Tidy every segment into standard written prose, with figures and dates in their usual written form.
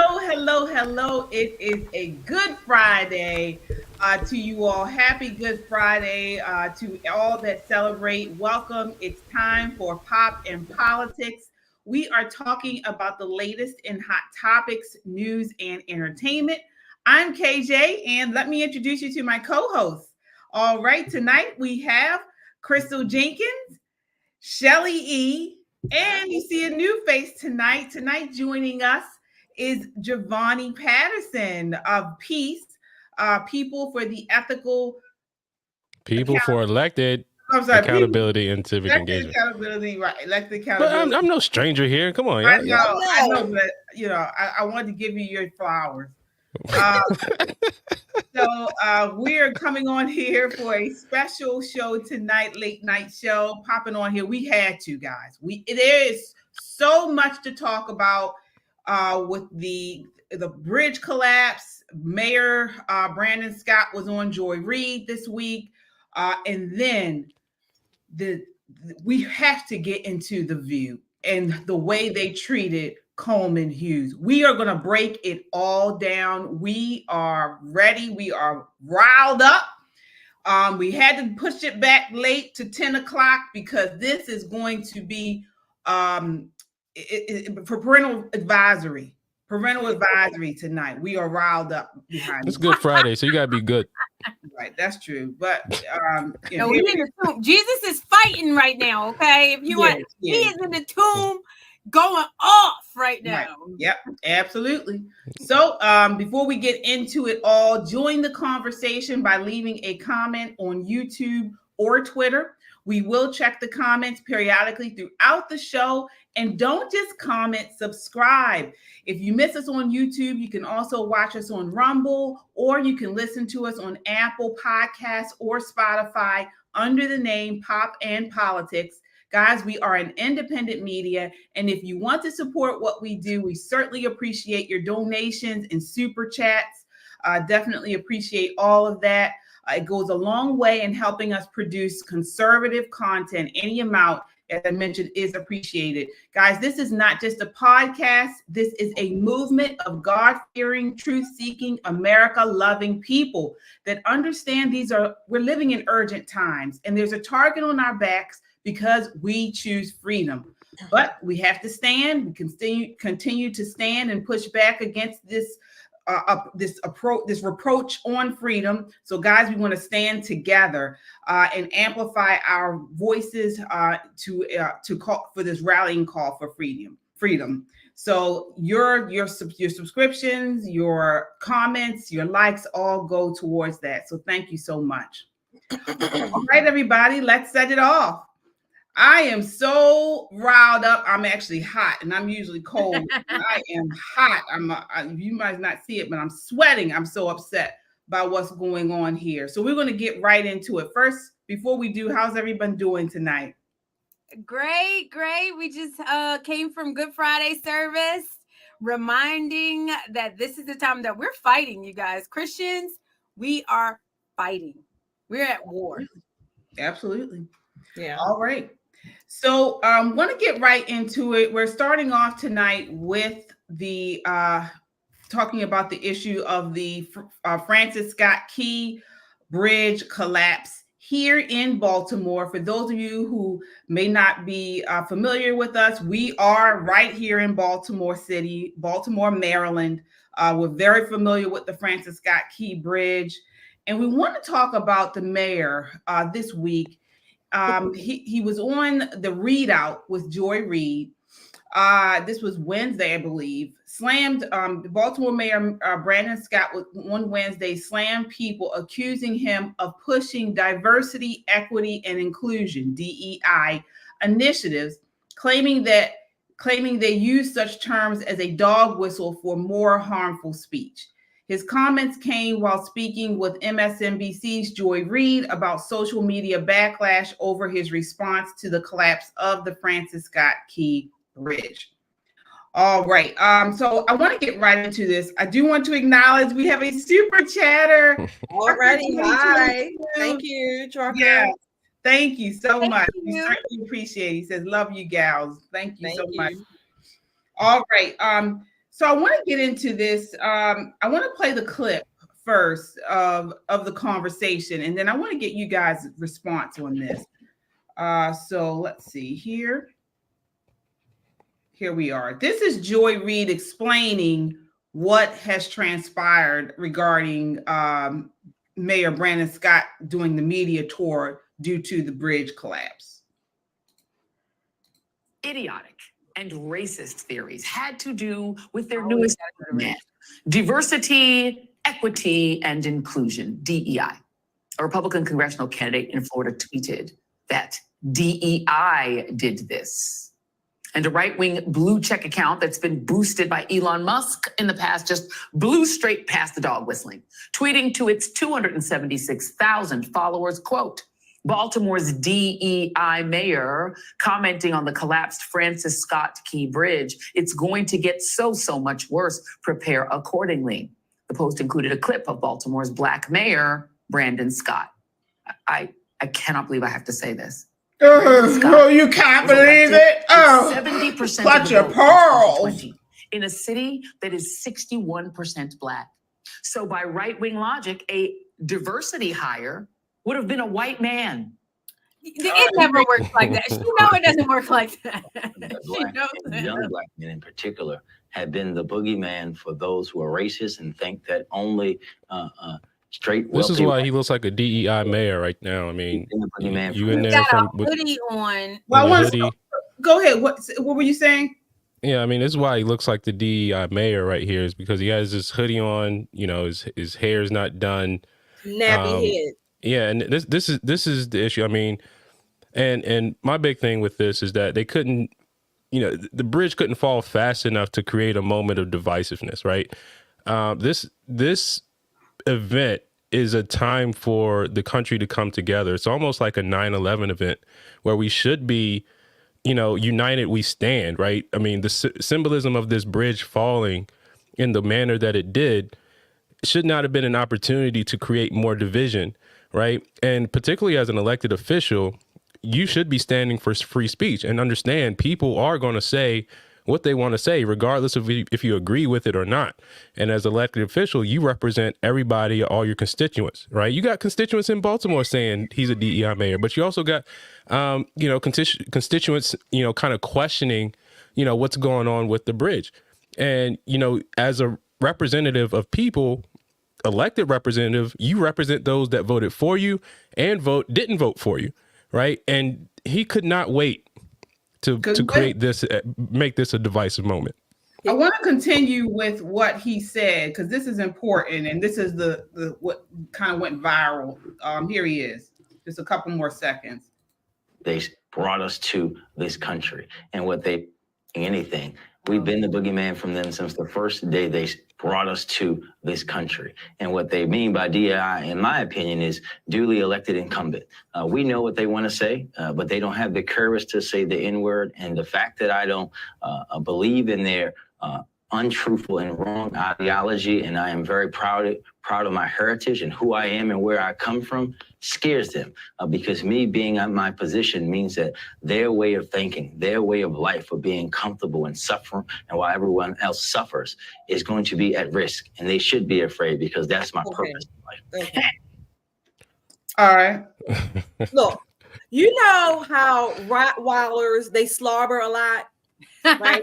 Hello. It is a good Friday to you all. Happy Good Friday to all that celebrate. Welcome. It's time for Pop and Politics. We are talking about the latest in hot topics, news, and entertainment. I'm KJ, and let me introduce you to my co hosts. All right, tonight we have Crystal Jenkins, Shelly E., and you see a new face tonight. Tonight joining us is Giovanni Patterson of Peace, People for the Ethical People for elected accountability and civic engagement. Accountability, right? Elected But accountability. I'm no stranger here. Come on, I know, but I wanted to give you your flowers. So we are coming on here for a special show tonight, late night show, popping on here. We had to, guys. There is so much to talk about with the bridge collapse. Mayor Brandon Scott was on Joy Reid this week, and then we have to get into The View and the way they treated Coleman Hughes. We are going to break it all down. We are ready. We are riled up. We had to push it back late to 10 o'clock because this is going to be for parental advisory. Parental advisory tonight. We are riled up behind It's Good Friday, so you got to be good. Right, that's true. But no, he's in the tomb. Jesus is fighting right now. Okay, if you want, he is in the tomb, going off right now. Right. Yep, absolutely. So, before we get into it all, join the conversation by leaving a comment on YouTube or Twitter. We will check the comments periodically throughout the show. And don't just comment, subscribe. If you miss us on YouTube, you can also watch us on Rumble, or you can listen to us on Apple Podcasts or Spotify under the name Pop and Politics. Guys, we are an independent media, and if you want to support what we do, we certainly appreciate your donations and super chats. Definitely appreciate all of that. It goes a long way in helping us produce conservative content. Any amount, as I mentioned, is appreciated. Guys, this is not just a podcast. This is a movement of God-fearing, truth-seeking, America-loving people that understand we're living in urgent times, and there's a target on our backs because we choose freedom. But we have to stand. We continue to stand and push back against this reproach on freedom. So, guys, we want to stand together and amplify our voices to call for this rallying call for freedom. So, your subscriptions, your comments, your likes all go towards that. So, thank you so much. All right, everybody, let's set it off. I am so riled up. I'm actually hot, and I'm usually cold. I am hot. You might not see it, but I'm sweating. I'm so upset by what's going on here. So we're going to get right into it. First, before we do, how's everyone doing tonight? Great. We just came from Good Friday service, reminding that this is the time that we're fighting, you guys. Christians, we are fighting. We're at war. Absolutely. Yeah. All right. So I'm going to get right into it. We're starting off tonight with the talking about the issue of the Francis Scott Key Bridge collapse here in Baltimore. For those of you who may not be familiar with us, we are right here in Baltimore City, Baltimore, Maryland. We're very familiar with the Francis Scott Key Bridge. And we want to talk about the mayor this week. He was on the readout with Joy Reid. This was Wednesday, I believe. Slammed Baltimore Mayor Brandon Scott on Wednesday, slammed people accusing him of pushing diversity, equity, and inclusion (DEI) initiatives, claiming they use such terms as a dog whistle for more harmful speech. His comments came while speaking with MSNBC's Joy Reid about social media backlash over his response to the collapse of the Francis Scott Key Bridge. All right. So I want to get right into this. I do want to acknowledge we have a super chatter already. Hi. Thank you, Trucker. Yeah. Thank you so much. We certainly appreciate it. He says, love you gals. Thank you so much. All right. So I want to get into this. I want to play the clip first of the conversation, and then I want to get you guys' response on this. So let's see here. Here we are. This is Joy Reid explaining what has transpired regarding Mayor Brandon Scott doing the media tour due to the bridge collapse. Idiotic and racist theories had to do with their newest net: diversity, equity, and inclusion, DEI. A Republican congressional candidate in Florida tweeted that DEI did this. And a right-wing blue check account that's been boosted by Elon Musk in the past just blew straight past the dog whistling, tweeting to its 276,000 followers, quote, Baltimore's DEI mayor commenting on the collapsed Francis Scott Key Bridge, it's going to get so much worse. Prepare accordingly. The post included a clip of Baltimore's Black mayor, Brandon Scott. I cannot believe I have to say this. Oh, you can't believe it? Oh, 70% clutch your pearls. In a city that is 61% Black. So by right-wing logic, a diversity hire would have been a white man. It never works like that. You know it doesn't work like that. Young Black men in particular have been the boogeyman for those who are racist and think that only straight. This is why he looks like a DEI mayor right now. I mean, you in there from hoodie on. Well, go ahead. What were you saying? Yeah, I mean, this is why he looks like the DEI mayor right here, is because he has this hoodie on. You know, his hair's not done. Nappy head. Yeah, and this is the issue. I mean, and my big thing with this is that they couldn't, the bridge couldn't fall fast enough to create a moment of divisiveness, right? This event is a time for the country to come together. It's almost like a 9/11 event where we should be, united we stand, right? I mean, the symbolism of this bridge falling in the manner that it did should not have been an opportunity to create more division, right? And particularly as an elected official, you should be standing for free speech and understand people are going to say what they want to say, regardless of if you agree with it or not. And as an elected official, you represent everybody, all your constituents, right? You got constituents in Baltimore saying he's a DEI mayor, but you also got, constituents, kind of questioning, what's going on with the bridge. And, as a representative of people, elected representative, you represent those that voted for you and didn't vote for you, right? And he could not wait to create this, make this a divisive moment. I want to continue with what he said, because this is important, and this is the what kind of went viral. Here he is. Just a couple more seconds. They brought us to this country, and we've been the boogeyman from them since the first day they brought us to this country. And what they mean by DEI, in my opinion, is duly elected incumbent. We know what they want to say, but they don't have the courage to say the N-word. And the fact that I don't believe in their untruthful and wrong ideology, and I am very proud of my heritage and who I am and where I come from, scares them, because me being in my position means that their way of thinking, their way of life of being comfortable and suffering, and while everyone else suffers, is going to be at risk, and they should be afraid, because that's my purpose in life. Okay. All right. Look, you know how Rottweilers, they slobber a lot, right?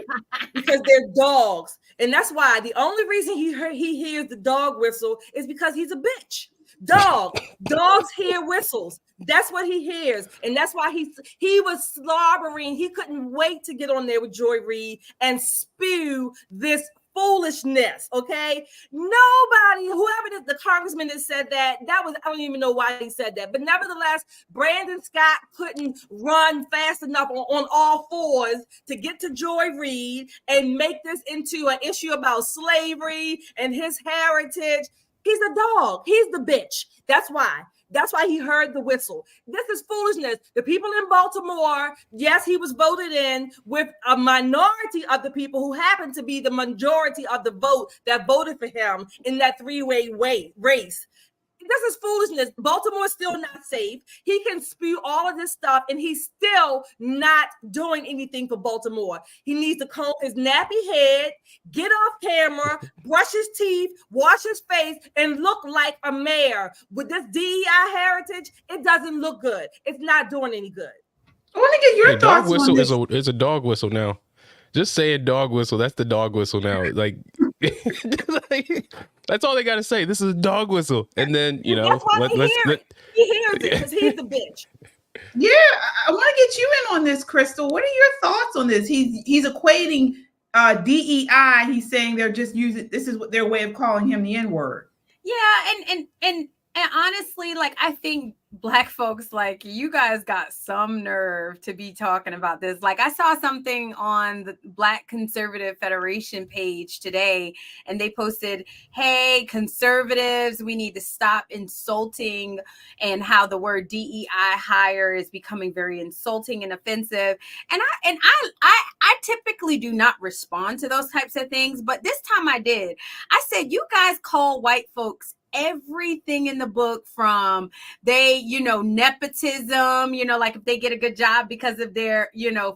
Because they're dogs. And that's why the only reason he hears the dog whistle is because he's a bitch. Dogs hear whistles. That's what he hears. And that's why he was slobbering. He couldn't wait to get on there with Joy Reid and spew this foolishness. Okay. Nobody, whoever the congressman that said that was, I don't even know why he said that. But nevertheless, Brandon Scott couldn't run fast enough on all fours to get to Joy Reid and make this into an issue about slavery and his heritage. He's a dog. He's the bitch. That's why. That's why he heard the whistle. This is foolishness. The people in Baltimore, yes, he was voted in with a minority of the people who happened to be the majority of the vote that voted for him in that three-way race. this is foolishness. Baltimore is still not safe. He can spew all of this stuff, and he's still not doing anything for Baltimore. He needs to comb his nappy head, get off camera, brush his teeth, wash his face, and look like a mayor. With this DEI heritage, it doesn't look good. It's not doing any good. I want to get your thoughts dog whistle on this. is a dog whistle now. Just say a dog whistle. That's the dog whistle now. Like, that's all they got to say. This is a dog whistle. And then, you know, he hears it because he's the bitch. Yeah, I want to get you in on this, Crystal. What are your thoughts on this? He's equating DEI. He's saying they're just using, this is what their way of calling him the N-word. Yeah, and honestly, like, I think Black folks, like, you guys got some nerve to be talking about this. Like, I saw something on the Black Conservative Federation page today, and they posted, hey, conservatives, we need to stop insulting, and how the word DEI hire is becoming very insulting and offensive. And I typically do not respond to those types of things, but this time I did. I said, you guys call white folks everything in the book, from nepotism, like if they get a good job because of their,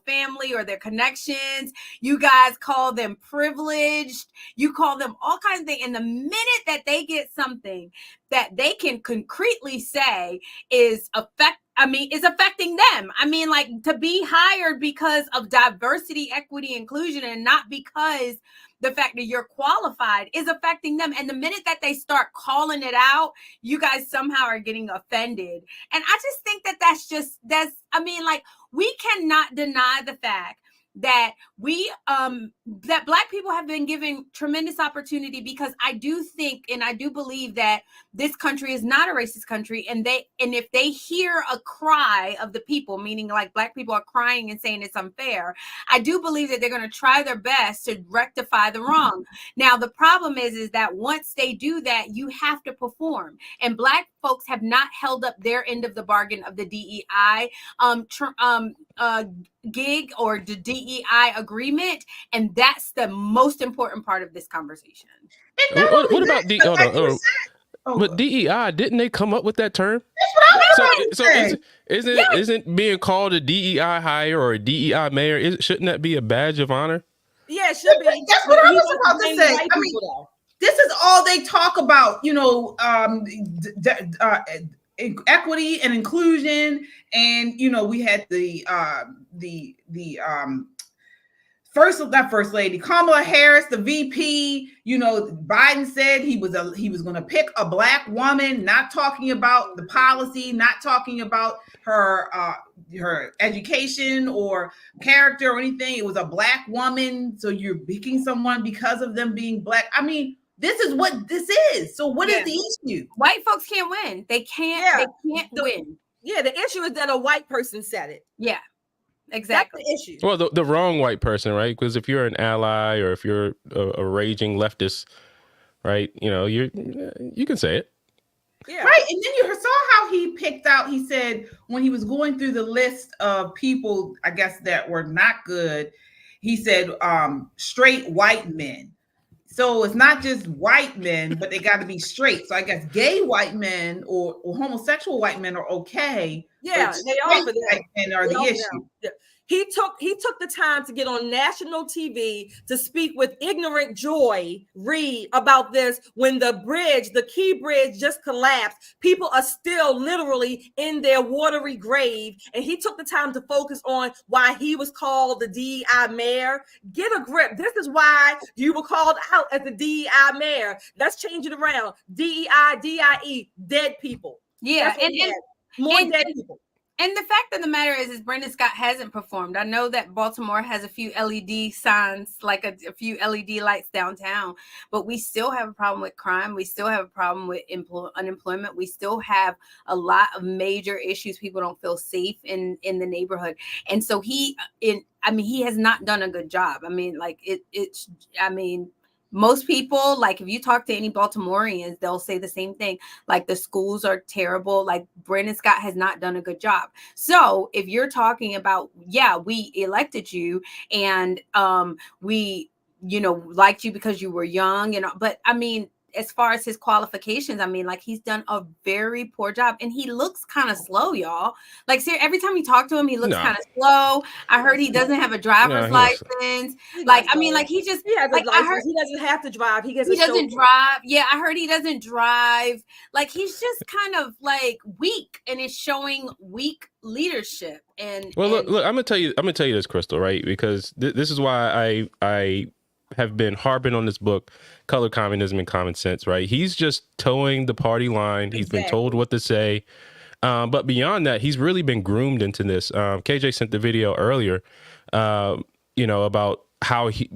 family or their connections. You guys call them privileged. You call them all kinds of things. And the minute that they get something that they can concretely say is affecting them. I mean, like, to be hired because of diversity, equity, inclusion, and not because the fact that you're qualified is affecting them. And the minute that they start calling it out, you guys somehow are getting offended. And I just think that we cannot deny the fact that that Black people have been given tremendous opportunity, because I do think and I do believe that this country is not a racist country, and if they hear a cry of the people, meaning like Black people are crying and saying it's unfair, I do believe that they're going to try their best to rectify the wrong. Now, the problem is that once they do that, you have to perform, and Black folks have not held up their end of the bargain of the DEI gig or the DEI agreement, and that's the most important part of this conversation. What about but DEI, didn't they come up with that term? That's what I was Isn't being called a DEI hire or a DEI mayor, shouldn't that be a badge of honor? Yeah, it should be. That's what I was about to say. I mean, this is all they talk about, equity and inclusion. And we had not first lady Kamala Harris, the VP. Biden said he was going to pick a Black woman, not talking about the policy, not talking about her education or character or anything. It was a Black woman, so you're picking someone because of them being Black. I mean, this is what this is. So what is the issue? White folks can't win. They can't. They can't win. Yeah, the issue is that a white person said it. Yeah, exactly. That's the issue. Well, the wrong white person, right? Because if you're an ally or if you're a raging leftist, right? You can say it. Yeah. Right. And then you saw how he picked out, he said when he was going through the list of people, I guess, that were not good, he said straight white men. So it's not just white men, but they got to be straight. So I guess gay white men or homosexual white men are okay. Yeah, they are for that. And are the issue. Yeah. He took the time to get on national TV to speak with ignorant Joy Reid about this when the key bridge just collapsed. People are still literally in their watery grave. And he took the time to focus on why he was called the DEI mayor. Get a grip. This is why you were called out as the DEI mayor. Let's change it around. DEI, DIE, dead people. Yeah. More dead people. And the fact of the matter is Brandon Scott hasn't performed. I know that Baltimore has a few LED signs, like a few LED lights downtown, but we still have a problem with crime. We still have a problem with unemployment. We still have a lot of major issues. People don't feel safe in the neighborhood. And so he has not done a good job. I mean, most people, like if you talk to any Baltimoreans, they'll say the same thing. Like the schools are terrible. Like Brandon Scott has not done a good job. So if you're talking about, we elected you and we, liked you because you were young, but I mean, as far as his qualifications, I mean, like he's done a very poor job, and he looks kind of slow, y'all. Like, see, every time you talk to him, he looks kind of slow. I heard he doesn't have a driver's license. Like, I mean, like he has a license. He doesn't have to drive. He doesn't drive. Yeah, I heard he doesn't drive. Like, he's just kind of like weak, and is showing weak leadership. And look, I'm gonna tell you this, Crystal, right? Because this is why I have been harping on this book, Color, Communism, and Common Sense, right? He's just towing the party line. He's been told what to say. But beyond that, he's really been groomed into this. KJ sent the video earlier, about how he,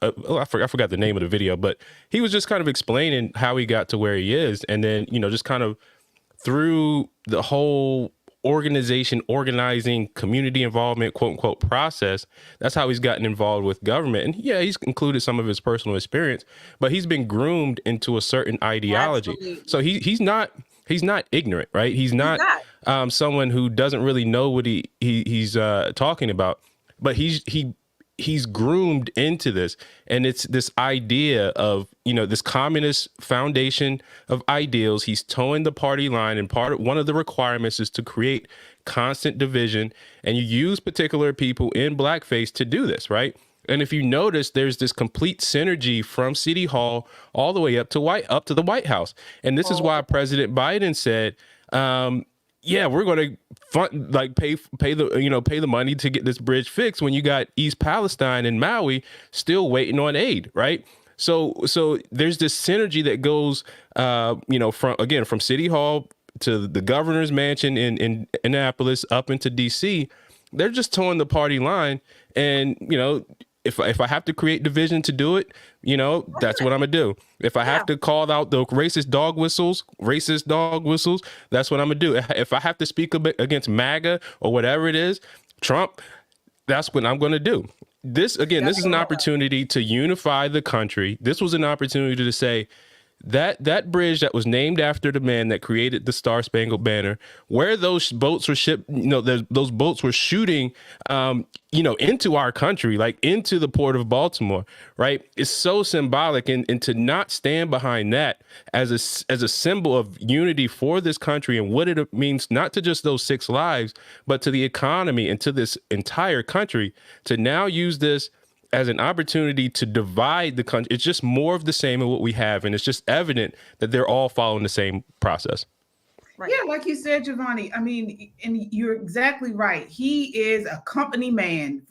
I forgot the name of the video, but he was just kind of explaining how he got to where he is. And then, just kind of through the whole organizing, community involvement, quote unquote, process. That's how he's gotten involved with government. And yeah, he's included some of his personal experience, but he's been groomed into a certain ideology. Absolutely. So he's not ignorant, right? He's not someone who doesn't really know what he's talking about, but he's groomed into this. And it's this idea of, this communist foundation of ideals. He's towing the party line, and one of the requirements is to create constant division. And you use particular people in blackface to do this, right? And if you notice, there's this complete synergy from City Hall all the way up to the White House. And this is why President Biden said, we're going to pay the money to get this bridge fixed when you got East Palestine and Maui still waiting on aid, right? So there's this synergy that goes, from City Hall to the governor's mansion in Annapolis up into DC. They're just towing the party line, and if I have to create division to do it, that's what I'm gonna do. If I have to call out the racist dog whistles, that's what I'm gonna do. If I have to speak against MAGA or whatever it is, Trump, that's what I'm gonna do. This is an opportunity to unify the country. This was an opportunity to say that bridge that was named after the man that created the Star Spangled Banner, where those boats were shipped, those boats were shooting, into our country, like into the port of Baltimore, right? It's so symbolic, and to not stand behind that as a symbol of unity for this country and what it means, not to just those 6 lives, but to the economy and to this entire country, to now use this as an opportunity to divide the country. It's just more of the same of what we have. And it's just evident that they're all following the same process. Right. Yeah, like you said, Giovanni, I mean, and you're exactly right. He is a company man,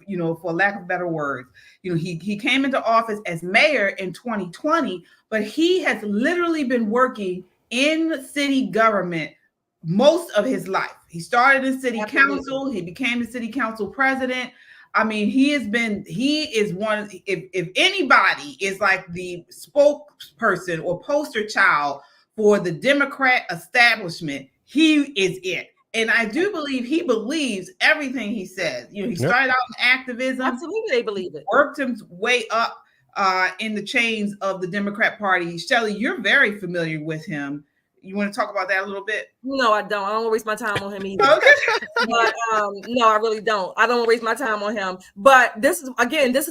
for lack of better words. He came into office as mayor in 2020, but he has literally been working in city government most of his life. He started in city council. He became the city council president. I mean, he is one, if anybody is like the spokesperson or poster child for the Democrat establishment, he is it. And I do believe he believes everything he says. He started out in activism. Absolutely, they believe it. Worked his way up in the chains of the Democrat Party. Shelley, you're very familiar with him. You want to talk about that a little bit? No, I don't. I don't waste my time on him either. Okay. But no, I really don't. I don't waste my time on him. But this is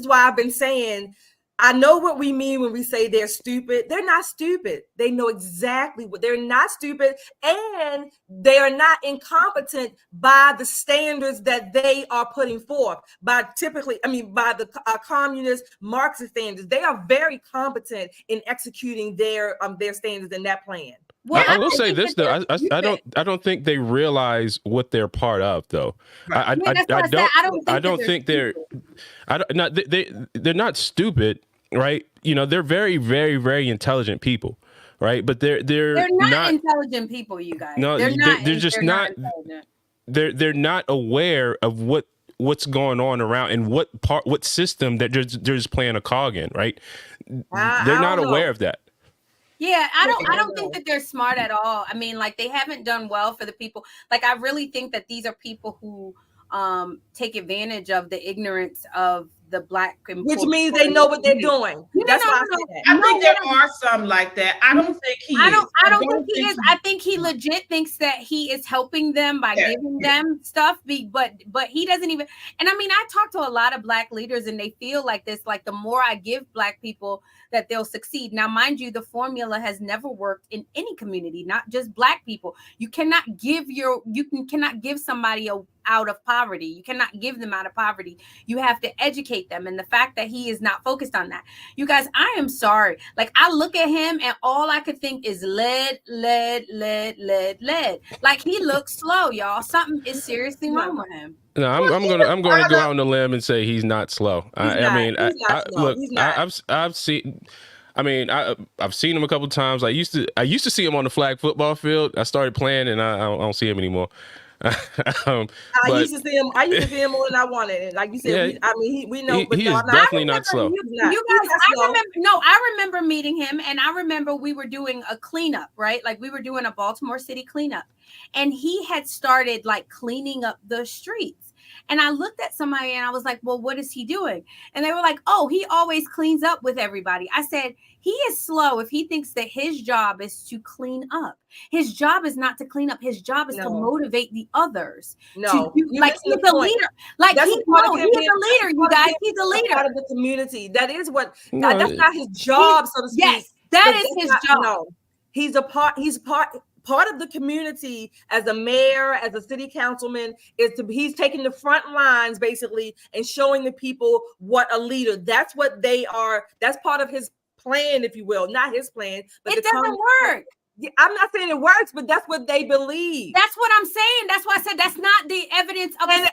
why I've been saying, I know what we mean when we say they're stupid. They're not stupid. They know exactly what they're not stupid, and they are not incompetent by the standards that they are putting forth. By the communist Marxist standards, they are very competent in executing their standards in that plan. Well, I will say this though. I don't think they realize what they're part of, though. I don't think they're not stupid, right? They're very, very, very intelligent people, right? But they're not intelligent people, you guys. No, they're just not. They're not aware of what's going on around and what system that they're just playing a cog in, right? They're not aware of that. Yeah, I don't think that they're smart at all. I mean, like, they haven't done well for the people. Like, I really think that these are people who take advantage of the ignorance of the Black, which means they know what they're doing. That's why I think there are some like that. I don't think he is. I don't think he is. I think he legit thinks that he is helping them by giving them stuff. But he doesn't even. And I mean, I talk to a lot of Black leaders, and they feel like this. Like, the more I give Black people, that they'll succeed. Now, mind you, the formula has never worked in any community, not just Black people. You cannot give somebody out of poverty. You cannot give them out of poverty. You have to educate them. And the fact that he is not focused on that, you guys, I am sorry. Like, I look at him and all I could think is lead. Like, he looks slow, y'all. Something is seriously wrong with him. No, I'm gonna go out on a limb and say he's not slow. I've seen. I mean, I've seen him a couple of times. I used to see him on the flag football field. I started playing, and I don't see him anymore. I used to see him more than I wanted. And like you said, yeah, we know. He is definitely not slow. I remember meeting him, and I remember we were doing a cleanup, right? Like, we were doing a Baltimore City cleanup, and he had started like cleaning up the streets. And I looked at somebody and I was like, well, what is he doing? And they were like, oh, he always cleans up with everybody. I said, he is slow if he thinks that his job is to clean up. His job is not to clean up. His job is to motivate the others. No, like, he's a leader. Like, he's a leader, you guys. He's a leader. Part of the community. That is what, that's not his job, so to speak. Yes, that is his job. No, he's part of the community as a mayor, as a city councilman, he's taking the front lines basically and showing the people what a leader. That's what they are. That's part of his plan, if you will, not his plan. But it doesn't work. I'm not saying it works, but that's what they believe. That's what I'm saying. That's why I said that's not the evidence of. Shelly,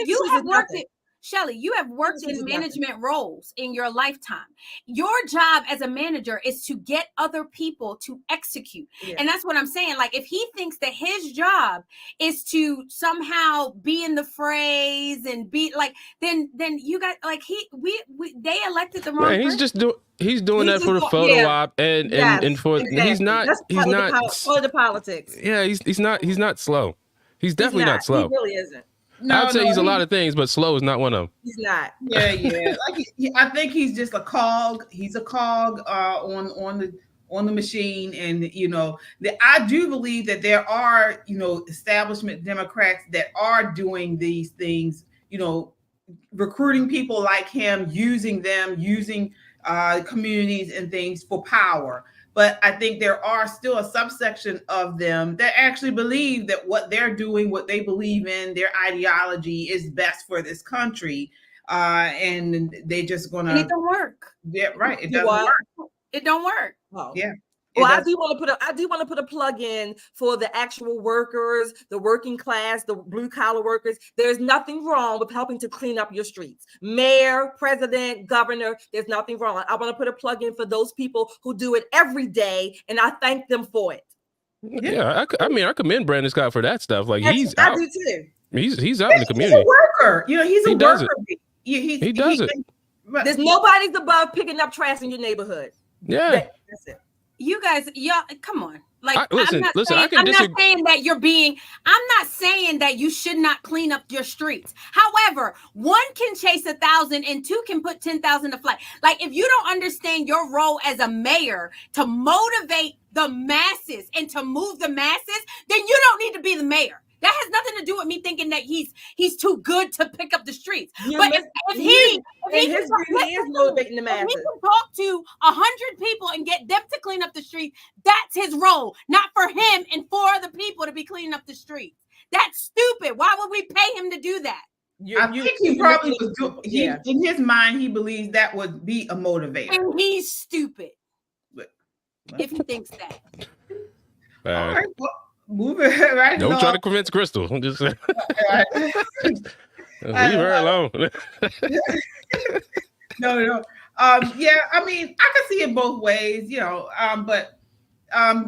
you have worked it. Shelly, you have worked in management roles in your lifetime. Your job as a manager is to get other people to execute. Yeah. And that's what I'm saying. Like, if he thinks that his job is to somehow be in the phrase and be like, then you got like they elected the wrong person. He's doing that for the photo op and for exactly. he's not for the politics. Yeah, he's not slow. He's definitely not slow. He really isn't. I'd say he's a lot of things, but slow is not one of them. He's not. Yeah. Like, I think he's just a cog. He's a cog on the machine, and I do believe that there are establishment Democrats that are doing these things. Recruiting people like him, using communities and things for power. But I think there are still a subsection of them that actually believe that what they're doing, what they believe in, their ideology is best for this country. And they just gonna. And it don't work. Yeah, right. It doesn't work. It don't work. Oh. Yeah. Well, I do want to put a plug in for the actual workers, the working class, the blue collar workers. There's nothing wrong with helping to clean up your streets. Mayor, president, governor, there's nothing wrong. I want to put a plug in for those people who do it every day, and I thank them for it. Yeah, I commend Brandon Scott for that stuff. Like, I do too. He's out in the community. He's a worker. He's a worker. He does it. There's nobody's above picking up trash in your neighborhood. Yeah. That's it. You guys, y'all, come on. Like, I'm not saying that you should not clean up your streets. However, one can chase 1,000 and two can put 10,000 to flight. Like, if you don't understand your role as a mayor to motivate the masses and to move the masses, then you don't need to be the mayor. That has nothing to do with me thinking that he's too good to pick up the streets. But if he is motivating the masses, if he can talk to 100 people and get them to clean up the streets, that's his role, not for him and 4 other people to be cleaning up the streets. That's stupid. Why would we pay him to do that? I think he probably was doing. In his mind, he believes that would be a motivator, and he's stupid if he thinks that. All right. Well, moving right Don't along. try to convince Crystal. Just leave her alone. No. Yeah, I mean, I can see it both ways, but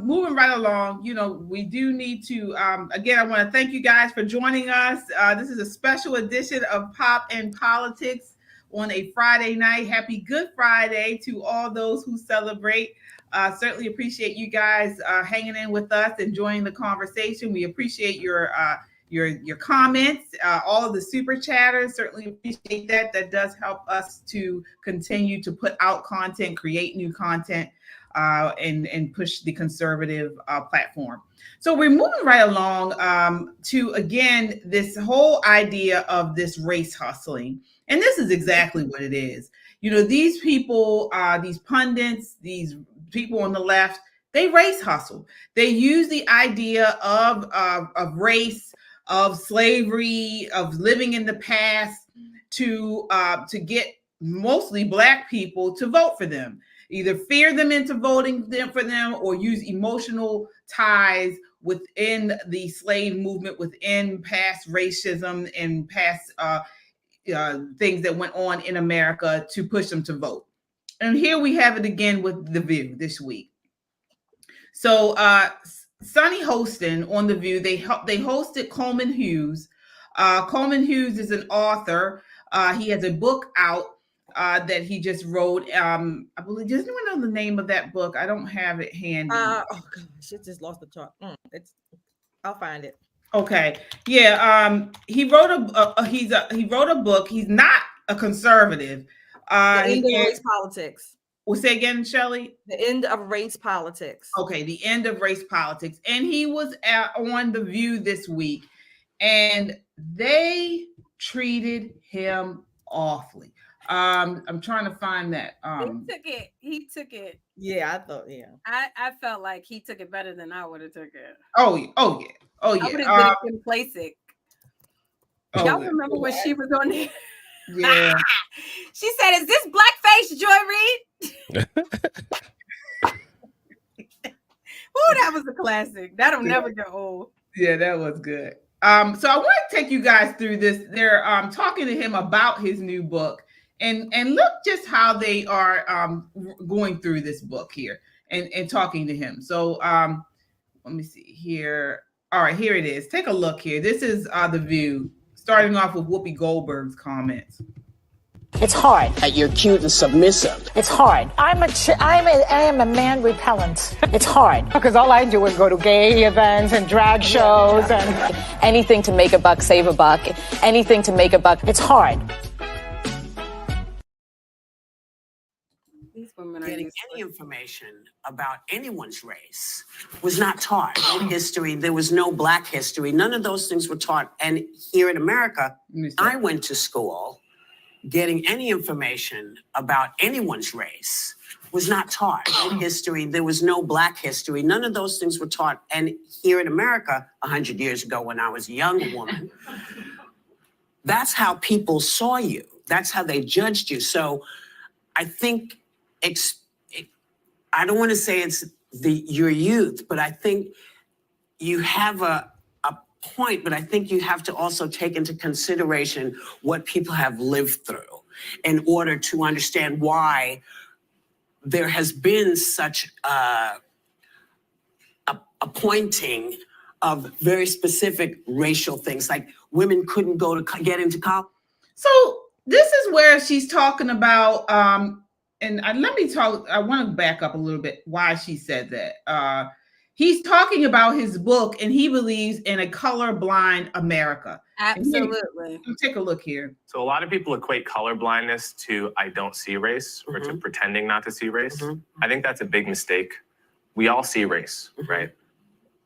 moving right along, we do need to, again, I want to thank you guys for joining us. This is a special edition of Pop and Politics on a Friday night. Happy Good Friday to all those who celebrate. Certainly appreciate you guys hanging in with us, enjoying the conversation. We appreciate your comments, all of the super chatters. Certainly appreciate that. That does help us to continue to put out content, create new content, and push the conservative platform. So we're moving right along to, again, this whole idea of this race hustling. And this is exactly what it is. these people, these pundits, these people on the left, they race hustle. They use the idea of race, of slavery, of living in the past to get mostly Black people to vote for them, either fear them into voting for them or use emotional ties within the slave movement, within past racism and past things that went on in America to push them to vote. And here we have it again with The View this week. So Sonny Hostin on The View, they hosted Coleman Hughes. Coleman Hughes is an author. He has a book out that he just wrote. I believe, does anyone know the name of that book? I don't have it handy. Oh gosh, it just lost the talk. I'll find it. Okay, yeah. He wrote he wrote a book. He's not a conservative. The End of Race Politics. We'll say again, Shelley. The End of Race Politics. Okay, The End of Race Politics, and he was on The View this week, and they treated him awfully. I'm trying to find that. He took it. Yeah, I thought. Yeah, I felt like he took it better than I would have took it. Oh yeah. I would have been complacent. Y'all remember when she was on there? Yeah. She said, "Is this blackface, Joy Reid?" Oh, that was a classic. That'll never get old. Yeah, that was good. So I want to take you guys through this. They're talking to him about his new book, and look just how they are going through this book here and talking to him. So let me see here. All right, here it is. Take a look here. This is The View, starting off with Whoopi Goldberg's comments. It's hard. You're cute and submissive. It's hard. I am a man repellent. It's hard. Because all I do is go to gay events and drag shows and anything to make a buck, save a buck. Anything to make a buck. It's hard. These women are getting any information about anyone's race was not taught. No history. There was no Black history. None of those things were taught. And here in America, I went to school. Getting any information about anyone's race was not taught. No history. There was no Black history. None of those things were taught. And here in America, 100 years ago, when I was a young woman, that's how people saw you. That's how they judged you. So I think I don't want to say it's your youth, but I think you have a point, but I think you have to also take into consideration what people have lived through in order to understand why there has been such a pointing of very specific racial things, like women couldn't get into college. So this is where she's talking about, and let me talk, I want to back up a little bit why she said that. He's talking about his book, and he believes in a colorblind America. Absolutely. Take a look here. So a lot of people equate colorblindness to I don't see race or to pretending not to see race. I think that's a big mistake. We all see race, right?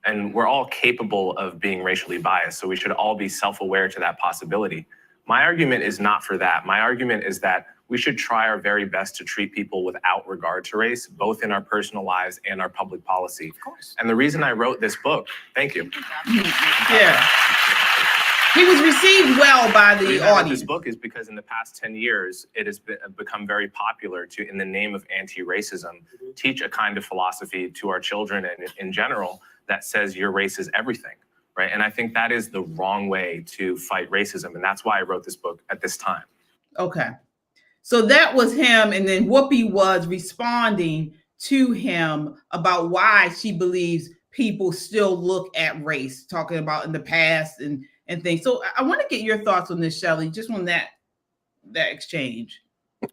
And we're all capable of being racially biased. So we should all be self-aware to that possibility. My argument is not for that. My argument is that we should try our very best to treat people without regard to race, both in our personal lives and our public policy. Of course. And the reason I wrote this book, thank you. Yeah. He was received well by the audience. This book is because in the past 10 years, it has become very popular to, in the name of anti-racism, teach a kind of philosophy to our children and in general that says your race is everything, right? And I think that is the wrong way to fight racism. And that's why I wrote this book at this time. Okay. So that was him. And then Whoopi was responding to him about why she believes people still look at race, talking about in the past and things. So I want to get your thoughts on this, Shelley, just on that exchange.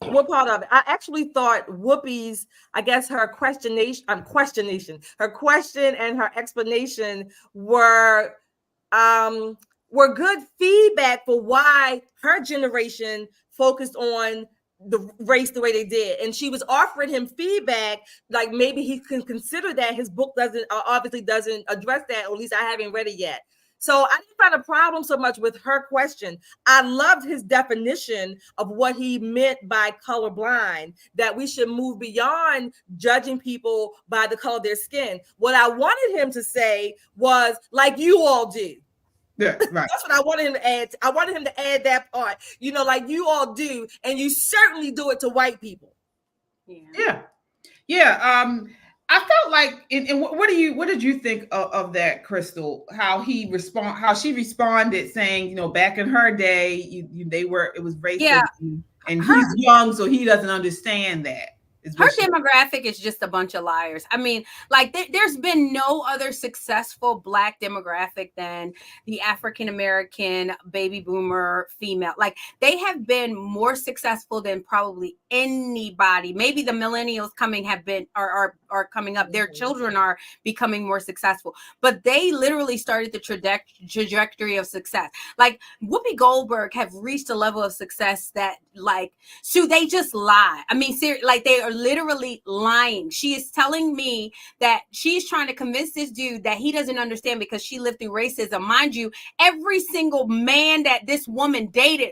What part of it? I actually thought Whoopi's, I guess her question and her explanation were good feedback for why her generation focused on the race the way they did. And she was offering him feedback, like maybe he can consider that. His book obviously doesn't address that, or at least I haven't read it yet. So I didn't find a problem so much with her question. I loved his definition of what he meant by colorblind, that we should move beyond judging people by the color of their skin. What I wanted him to say was, like you all do. Yeah, right. That's what I wanted him to add. I wanted him to add that part, like you all do, and you certainly do it to white people. Yeah. I felt like, and what did you think of that, Crystal? How she responded, saying, back in her day, it was racist, and he's young, so he doesn't understand that. Her demographic is just a bunch of liars. I mean, like there's been no other successful Black demographic than the African-American baby boomer female. Like they have been more successful than probably anybody. Maybe the millennials are coming up. Their children are becoming more successful, but they literally started the trajectory of success. Like Whoopi Goldberg have reached a level of success that they just lie. I mean, like they are literally lying. She is telling me that she's trying to convince this dude that he doesn't understand because she lived through racism. Mind you, every single man that this woman dated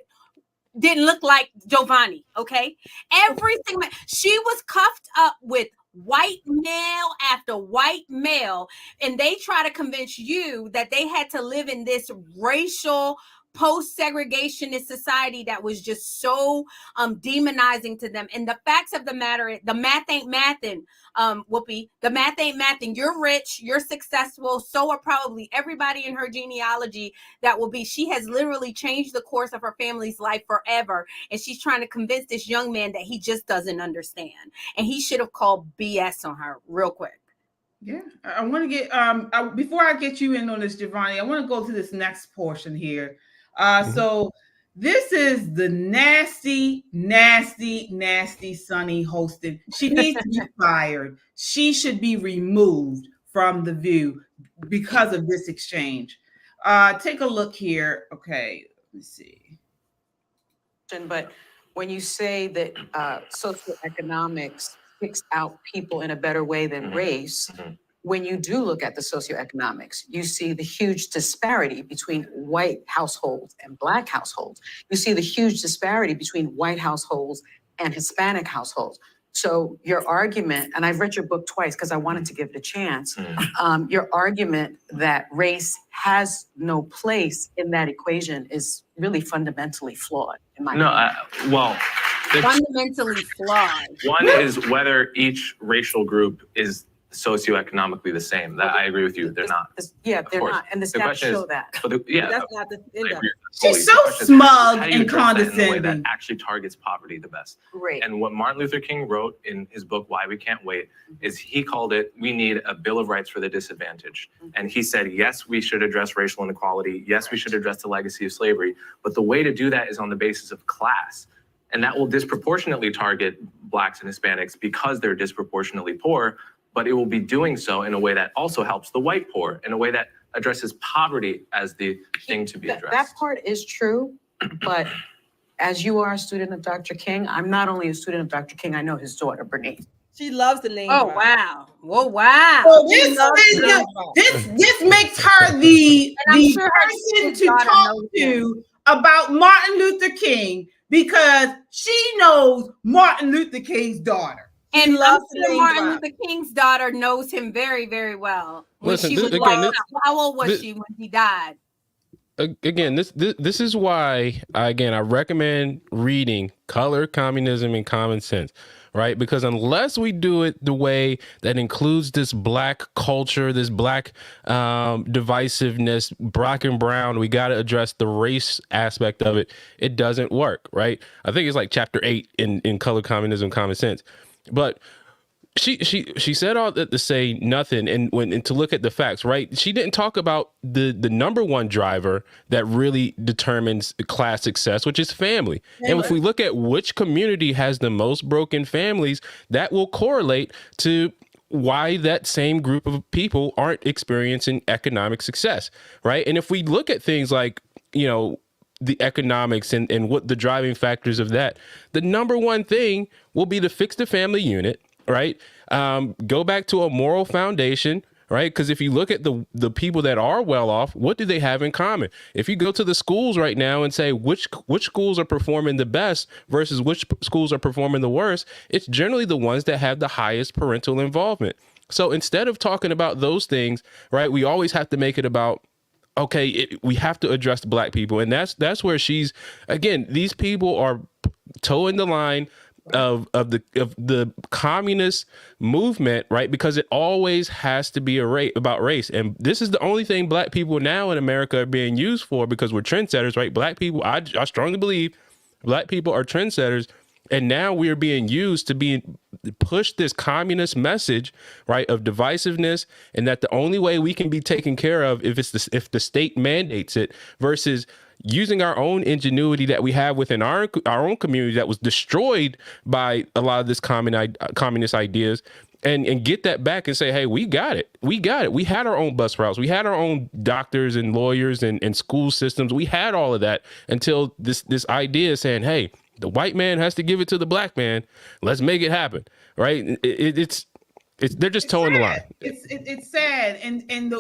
didn't look like Giovanni, okay? Every single man. She was cuffed up with white male after white male, and they try to convince you that they had to live in this racial post-segregationist society that was just so demonizing to them. And the facts of the matter, the math ain't mathing, Whoopi. The math ain't mathing. You're rich, you're successful, so are probably everybody in her genealogy that will be. She has literally changed the course of her family's life forever, and she's trying to convince this young man that he just doesn't understand. And he should have called BS on her real quick. Yeah, I want to get before I get you in on this, Giovanni, I want to go to this next portion here. So this is the nasty Sunny Hostin. She needs to be fired. She should be removed from The View because of this exchange. Take a look here. Okay, let me see. But when you say that socioeconomics picks out people in a better way than race, when you do look at the socioeconomics, you see the huge disparity between white households and Black households. You see the huge disparity between white households and Hispanic households. So your argument, and I've read your book twice because I wanted to give it a chance, your argument that race has no place in that equation is really fundamentally flawed, in my opinion. Fundamentally flawed. One is whether each racial group is socioeconomically the same. That I agree with you. They're not. They're not. And the stats show that. But that's not the end of it. She's so smug and condescending. In a way that actually targets poverty the best. Great. And what Martin Luther King wrote in his book, Why We Can't Wait, is he called it, we need a Bill of Rights for the Disadvantaged. And he said, yes, we should address racial inequality. Yes, we should address the legacy of slavery. But the way to do that is on the basis of class. And that will disproportionately target Blacks and Hispanics because they're disproportionately poor. But it will be doing so in a way that also helps the white poor, in a way that addresses poverty as the thing to be addressed. That part is true, but as you are a student of Dr. King, I'm not only a student of Dr. King, I know his daughter, Bernice. She loves the name. Oh, wow. Whoa, wow. So this makes her the person to talk to about Martin Luther King because she knows Martin Luther King's daughter. And Martin Luther King's daughter knows him very, very well. How old was she when he died? Again, this is why I recommend reading Color, Communism, and Common Sense, right? Because unless we do it the way that includes this Black culture, this Black divisiveness, Black and brown, we got to address the race aspect of it. It doesn't work, right? I think it's like chapter 8 in Color, Communism, Common Sense. But she said all that to say nothing and to look at the facts, right? She didn't talk about the number one driver that really determines class success, which is family. And if we look at which community has the most broken families, that will correlate to why that same group of people aren't experiencing economic success, right? And if we look at things like, the economics and what the driving factors of that, the number one thing will be to fix the family unit, right? Go back to a moral foundation, right? Because if you look at the people that are well off, what do they have in common? If you go to the schools right now and say which schools are performing the best versus which schools are performing the worst, it's generally the ones that have the highest parental involvement. So instead of talking about those things, right, we always have to make it about, okay, we have to address the black people. And that's where she's, again, these people are towing the line of the communist movement, right? Because it always has to be about race. And this is the only thing black people now in America are being used for, because we're trendsetters, right? Black people, I strongly believe black people are trendsetters. And now we are being used to push this communist message, right, of divisiveness, and that the only way we can be taken care of if the state mandates it, versus using our own ingenuity that we have within our own community that was destroyed by a lot of this communist ideas, and get that back and say, hey, we got it. We had our own bus routes. We had our own doctors and lawyers and school systems. We had all of that until this idea saying, hey, the white man has to give it to the black man. Let's make it happen, right? They're just towing the line. It's sad, and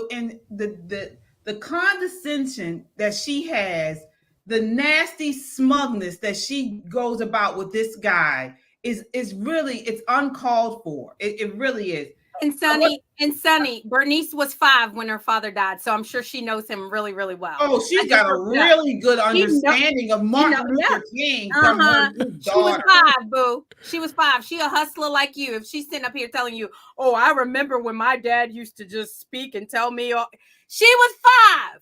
the condescension that she has, the nasty smugness that she goes about with this guy is really, it's uncalled for. It really is. And Sonny, Bernice was 5 when her father died, so I'm sure she knows him really, really well. Oh, she's got a really good understanding of Martin Luther King. She was 5, boo. She was 5. She a hustler like you. If she's sitting up here telling you, "Oh, I remember when my dad used to just speak and tell me," she was 5.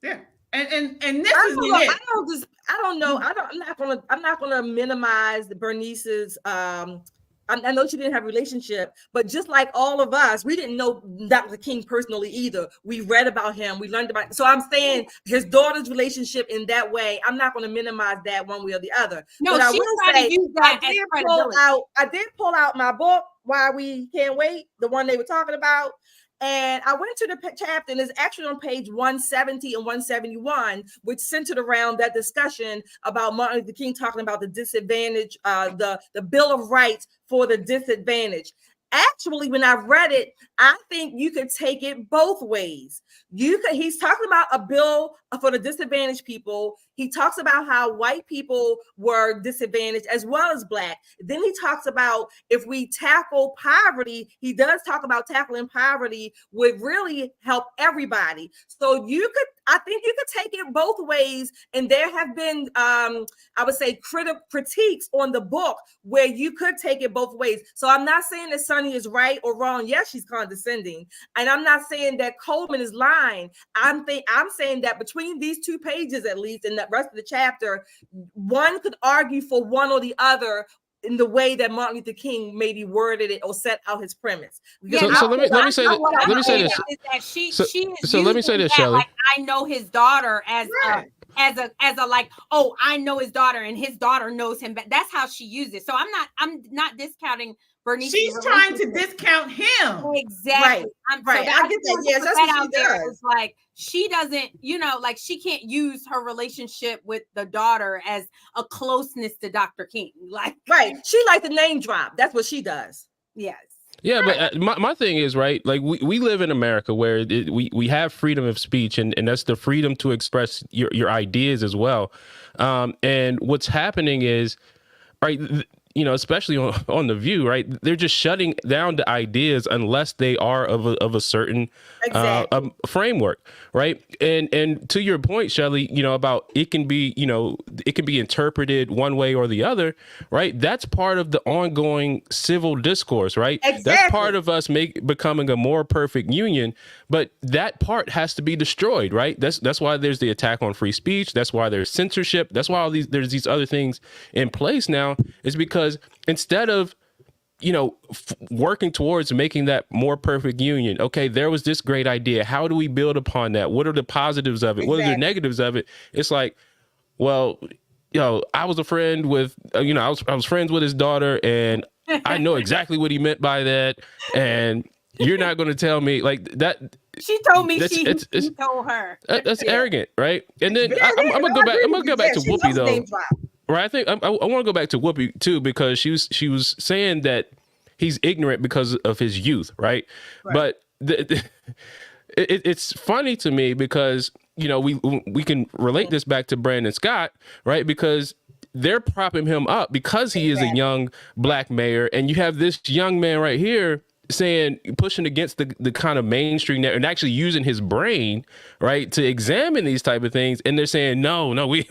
Yeah, and this is it. I don't know. I'm not gonna minimize Bernice's. I know she didn't have a relationship, but just like all of us, we didn't know Dr. King personally either. We read about him, we learned about. So I'm saying his daughter's relationship in that way, I'm not going to minimize that one way or the other. No, but I she's will trying say, to use that as I did pull out my book, Why We Can't Wait, the one they were talking about. And I went to the chapter, and it's actually on page 170 and 171, which centered around that discussion about Martin Luther King talking about the disadvantage, the Bill of Rights for the disadvantaged. Actually, when I read it, I think you could take it both ways. He's talking about a bill for the disadvantaged people. He talks about how white people were disadvantaged as well as black. Then he talks about if we tackle poverty, he does talk about tackling poverty would really help everybody. So I think you could take it both ways. And there have been, I would say, critiques on the book where you could take it both ways. So I'm not saying that Sonny is right or wrong. Yes, she's condescending. And I'm not saying that Coleman is lying. I'm saying that between these 2 pages, at least, and the rest of the chapter, one could argue for one or the other in the way that Martin Luther King maybe worded it or set out his premise. So let me say this. So let me say this, Shelley. Like, I know his daughter as a like, oh, I know his daughter and his daughter knows him. But that's how she used it. So I'm not discounting Bernice. She's trying to discount him. Exactly. Right. So I get that. Yes, that's what she does. It's like she doesn't, like she can't use her relationship with the daughter as a closeness to Dr. King. Like, right. She likes the name drop. That's what she does. Yes. Yeah, but my thing is, right, like we live in America where we have freedom of speech, and that's the freedom to express your ideas as well. And what's happening is, right, especially on The View, right, they're just shutting down the ideas unless they are of a certain framework, right? And to your point, Shelley, about it can be interpreted one way or the other, right? That's part of the ongoing civil discourse, right? Exactly. That's part of us becoming a more perfect union, but that part has to be destroyed, right? That's why there's the attack on free speech. That's why there's censorship. That's why there's these other things in place now, is because instead of working towards making that more perfect union. Okay, there was this great idea. How do we build upon that? What are the positives of it? What are the negatives of it? It's like, well, I was a friend with, I was friends with his daughter, and I know exactly what he meant by that. And you're not going to tell me like that. She told me she told her. That's arrogant, right? And then I'm gonna go back. I'm gonna go back to Whoopi though. Right, I think I want to go back to Whoopi too, because she was saying that he's ignorant because of his youth, right? But it's funny to me because, you know, we can relate this back to Brandon Scott, right? Because they're propping him up because he is a young black mayor, and you have this young man right here saying, pushing against the kind of mainstream and actually using his brain, right, to examine these type of things. And they're saying, no, we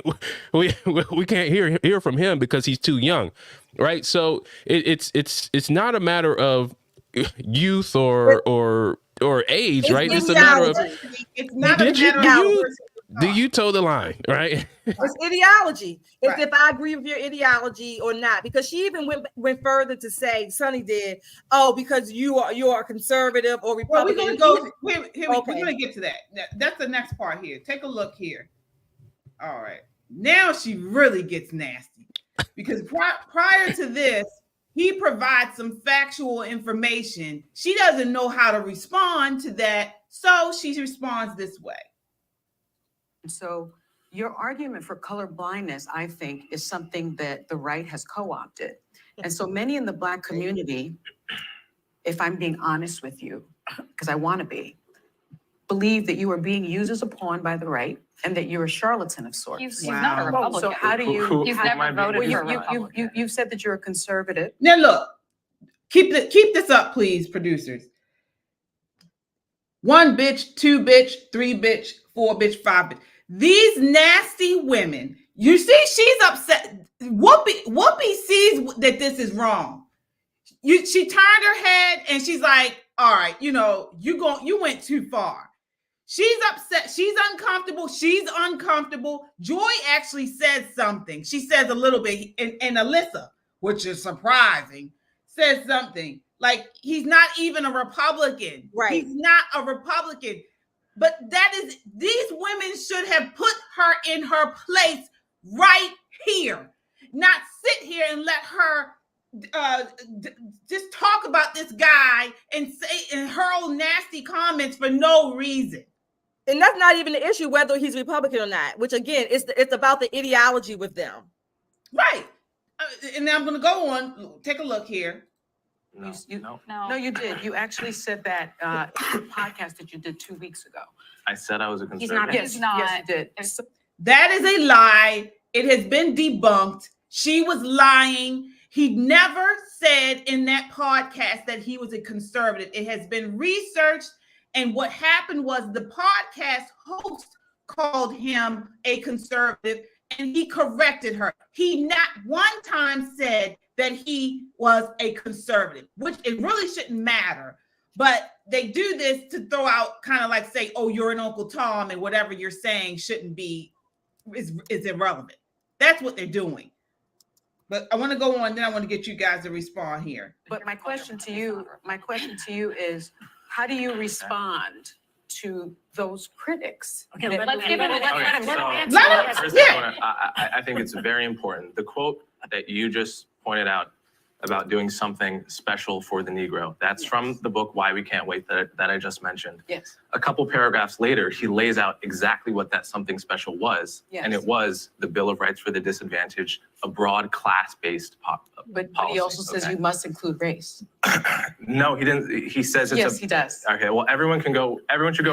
can't hear from him because he's too young, right? So it's not a matter of youth or age, right? It's a matter of, do you toe the line, right? It's ideology. It's if I agree with your ideology or not. Because she even went further to say, Sonny did, because you are conservative or Republican. Well, we're gonna get to that. That's the next part here. Take a look here. All right. Now she really gets nasty because prior to this, he provides some factual information. She doesn't know how to respond to that, so she responds this way. So your argument for color blindness, I think, is something that the right has co-opted. And so many in the Black community, if I'm being honest with you, because I want to be, believe that you are being used as a pawn by the right and that you're a charlatan of sorts. He's not a Republican. So how do you... He's never voted for a Republican. You've said that you're a conservative. Now look, keep this up, please, producers. 1 bitch, 2 bitch, 3 bitch, 4 bitch, 5 bitch. These nasty women, you see, she's upset. Whoopi sees that this is wrong. She turned her head and she's like, all right, you went too far. She's upset. She's uncomfortable. She's uncomfortable. Joy actually says something. She says a little bit, and Alyssa, which is surprising, says something like he's not even a Republican. Right. He's not a Republican. But these women should have put her in her place right here, not sit here and let her just talk about this guy and say and hurl nasty comments for no reason. And that's not even the issue, whether he's Republican or not, which again, it's about the ideology with them. Right. And I'm going to go on. Take a look here. No, you did. You actually said that in the podcast that you did 2 weeks ago. I said I was a conservative. He's not. Yes, you did. That is a lie. It has been debunked. She was lying. He never said in that podcast that he was a conservative. It has been researched. And what happened was the podcast host called him a conservative and he corrected her. He not one time said that he was a conservative, which it really shouldn't matter. But they do this to throw out kind of like say, oh, you're an Uncle Tom and whatever you're saying shouldn't be, is irrelevant. That's what they're doing. But I want to go on, then I want to get you guys to respond here. But my question to you is, how do you respond to those critics? Okay, let's give it. I think it's very important. The quote that you just pointed out about doing something special for the Negro. That's from the book Why We Can't Wait that I just mentioned. Yes. A couple paragraphs later, he lays out exactly what that something special was. Yes. And it was the Bill of Rights for the Disadvantaged, a broad class-based policy. But he also says you must include race. No, he didn't. He says it's yes, he does. Okay, well, everyone should go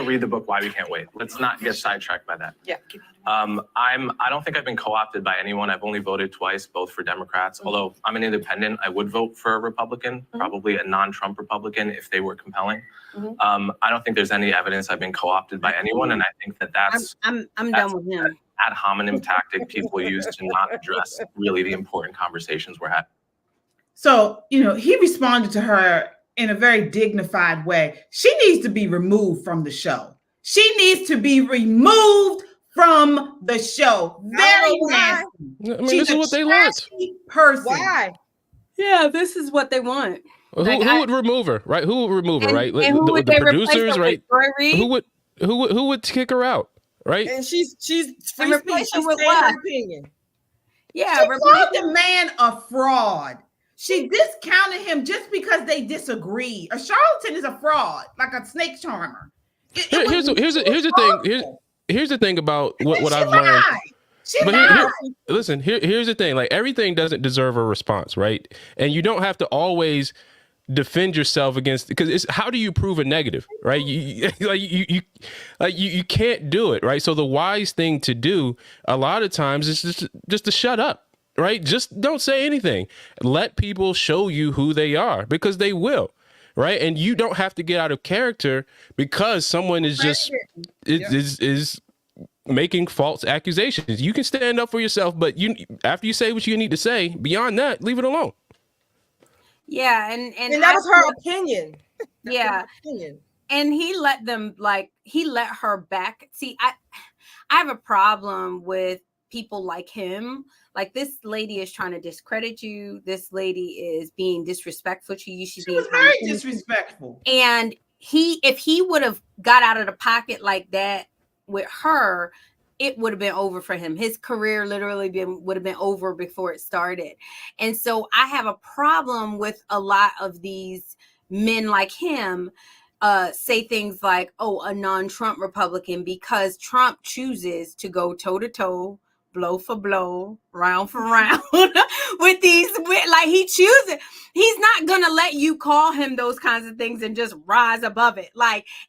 read the book Why We Can't Wait. Let's not get sidetracked by that. Yeah. I don't think I've been co-opted by anyone. I've only voted twice, both for Democrats. Mm-hmm. Although I'm an independent, I would vote for a Republican, mm-hmm. probably a non-Trump Republican if they were compelling. Mm-hmm. I don't think there's any evidence I've been co-opted by anyone, and I think that's I'm done with him. Ad hominem tactic people use to not address really the important conversations we're having. So, he responded to her in a very dignified way. She needs to be removed from the show. She needs to be removed from the show. Very nasty. I mean, this is what they want. Person. Why? Yeah, this is what they want. Well, who would remove her, right? Who would remove her, right? And who would the they producers, right? Joy Reid? Who would kick her out, right? And she's free And speech. She's with saying her opinion. Yeah, she called the man a fraud. She discounted him just because they disagree. A charlatan is a fraud, like a snake charmer. Here's the thing about what I've learned. Listen, here's the thing. Like, everything doesn't deserve a response, right? And you don't have to always defend yourself against, because it's how do you prove a negative, right? You can't do it, right? So the wise thing to do a lot of times is just to shut up, right? Just don't say anything. Let people show you who they are, because they will, right? And you don't have to get out of character because someone is just is making false accusations. You can stand up for yourself, but after you say what you need to say, beyond that, leave it alone. Yeah, and that was her opinion. Yeah. And he let her back. See, I have a problem with people like him. Like, this lady is trying to discredit you. This lady is being disrespectful to you. She was very disrespectful. And if he would have got out of the pocket like that with her, it would have been over for him. His career literally would have been over before it started. And so I have a problem with a lot of these men like him say things like, oh, a non-Trump Republican, because Trump chooses to go toe-to-toe, blow for blow, round for round with he chooses. He's not gonna let you call him those kinds of things and just rise above it.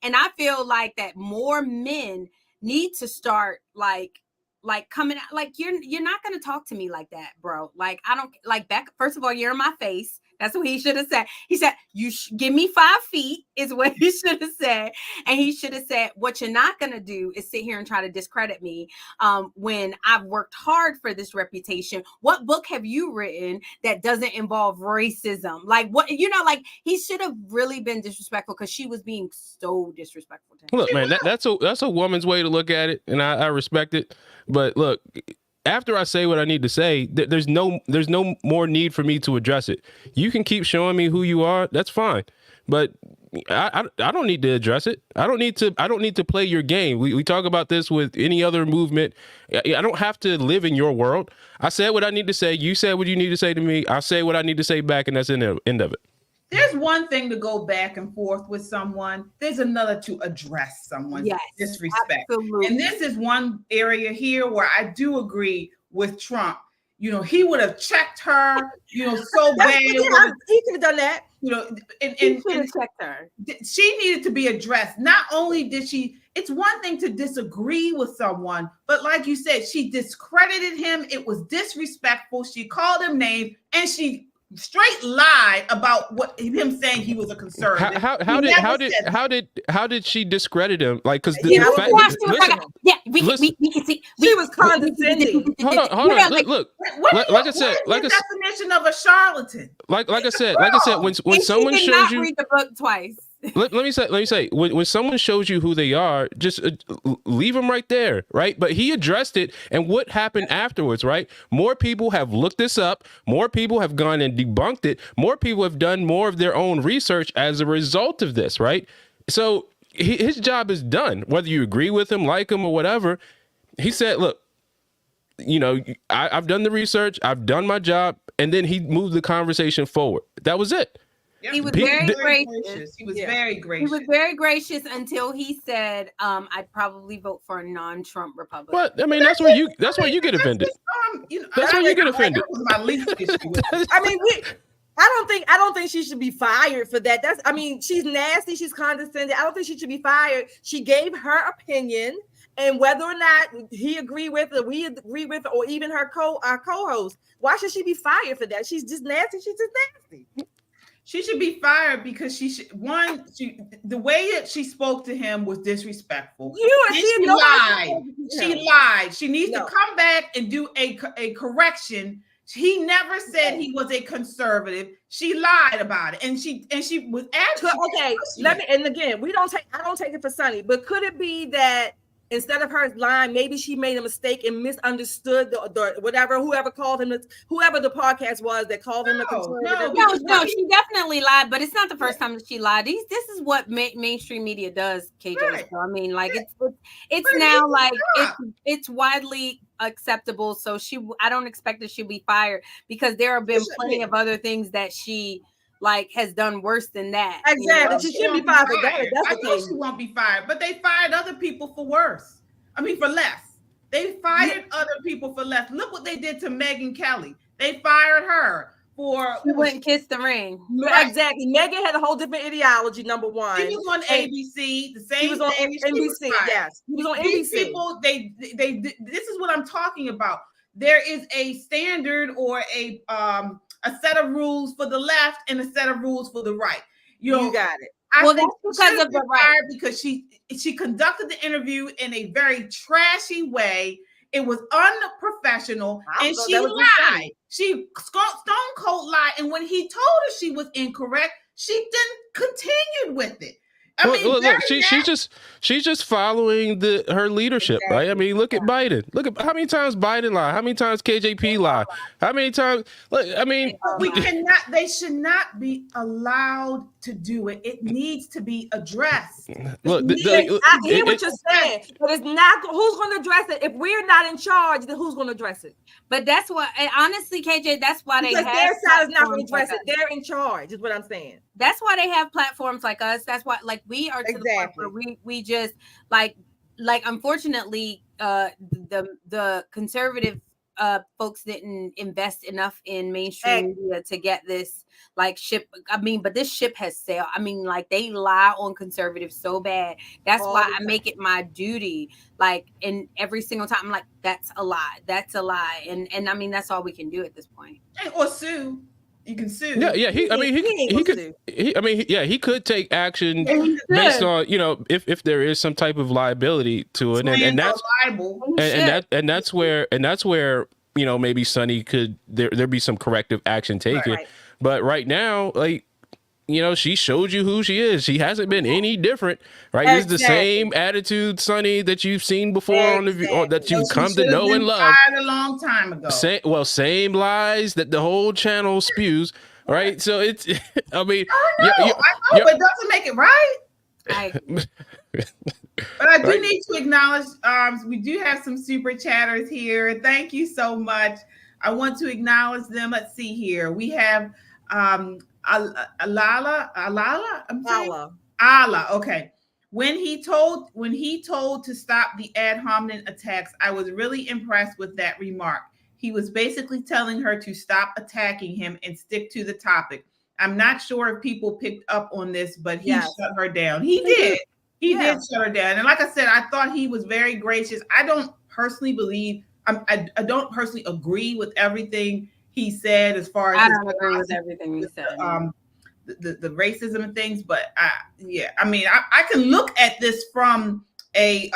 And I feel like that more men need to start coming out. You're not gonna talk to me like that, bro. I don't back. First of all, you're in my face. That's what he should have said. He said, give me 5 feet is what he should have said. And he should have said, what you're not going to do is sit here and try to discredit me when I've worked hard for this reputation. What book have you written that doesn't involve racism? He should have really been disrespectful, because she was being so disrespectful to him. Look, man, that's a woman's way to look at it, and I respect it. But look, after I say what I need to say, there's no more need for me to address it. You can keep showing me who you are. That's fine. But I don't need to address it. I don't need to play your game. We talk about this with any other movement. I don't have to live in your world. I said what I need to say. You said what you need to say to me. I say what I need to say back, and that's the end of it. There's one thing to go back and forth with someone. There's another to address someone's disrespect. Absolutely. And this is one area here where I do agree with Trump. He would have checked her, so bad. He could have done that. And checked her. She needed to be addressed. Not only did she, it's one thing to disagree with someone, but like you said, she discredited him. It was disrespectful. She called him names, and she straight lied about him saying he was a conservative. How did she discredit him? Because we can see she was condescending. Hold on. Look. Like I said, definition of a charlatan. Like I said, when someone shows you, read the book twice. Let me say, when someone shows you who they are, just leave them right there, right? But he addressed it, and what happened afterwards, right? More people have looked this up. More people have gone and debunked it. More people have done more of their own research as a result of this, right? So his job is done, whether you agree with him, like him, or whatever. He said, look, I've done the research. I've done my job. And then he moved the conversation forward. That was it. He was very gracious. He was very gracious. He was very gracious until he said, "I'd probably vote for a non-Trump Republican." But I mean, that's where you get offended. That's where you get offended. That was my least issue. I don't think she should be fired for that. She's nasty. She's condescending. I don't think she should be fired. She gave her opinion, and whether or not he agreed with it, we agree with it, or even our co-host, why should she be fired for that? She's just nasty. She's just nasty. She should be fired because the way that she spoke to him was disrespectful. She lied. She lied. She needs to come back and do a correction. He never said he was a conservative. She lied about it, and she was actually okay. I don't take it for Sonny, but could it be that instead of her lying, maybe she made a mistake and misunderstood the whoever the podcast was that called him a conservative? No, she definitely lied, but it's not the first time that she lied. This is what mainstream media does, KJ. Right. So, it's now it's widely acceptable. So I don't expect that she'll be fired, because there have been plenty of other things that she has done worse than that. Exactly. She shouldn't be fired for that. I know she won't be fired, but they fired other people for worse. For less. They fired other people for less. Look what they did to Megyn Kelly. They fired her for she wouldn't kiss the ring. Right. Exactly. Megan had a whole different ideology. Number one, she was on ABC. The same. She was on thing. NBC. Yes, he was on These NBC. people, they. This is what I'm talking about. There is a standard or a set of rules for the left and a set of rules for the right. You got it. I well, think that's because of the right. because she conducted the interview in a very trashy way. It was unprofessional, and she lied. She stone cold lied, and when he told her she was incorrect, she then continued with it. I mean, look, she's just following her leadership, right? I mean, look at Biden. Look at how many times Biden lied, how many times KJP lied, how many times. Look, I mean, we cannot. They should not be allowed to do it. It needs to be addressed. Look, I hear what you're saying, but it's not. Who's going to address it? If we're not in charge, then who's going to address it? But that's what, honestly, KJ, that's why they have their side is not going to address it. They're in charge, is what I'm saying. That's why they have platforms like us. That's why, like, we are to the point where we just like unfortunately, the conservative folks didn't invest enough in mainstream media to get this ship. I mean, but this ship has sailed. I mean, like, they lie on conservatives so bad. That's why I make it my duty, in every single time. I'm like, that's a lie. That's a lie. And I mean, that's all we can do at this point. Or sue. You can sue. Yeah. He could take action based on, if there is some type of liability to it, and that's where maybe Sonny could there be some corrective action taken. Right. But right now, she showed you who she is. She hasn't been any different, right? Exactly. It's the same attitude, Sonny, that you've seen before that you've come to know and love. A long time ago. Same lies that the whole channel spews, right? So it's, I mean, I know, but it doesn't make it right. But I do need to acknowledge, we do have some super chatters here. Thank you so much. I want to acknowledge them. Let's see here. We have Alala. Okay. When he told to stop the ad hominem attacks, I was really impressed with that remark. He was basically telling her to stop attacking him and stick to the topic. I'm not sure if people picked up on this, but he shut her down. He did. He did shut her down. And like I said, I thought he was very gracious. I don't personally believe, I don't personally agree with everything he said as far as I don't agree with everything he said. The racism and things, but I mean, I can look at this from a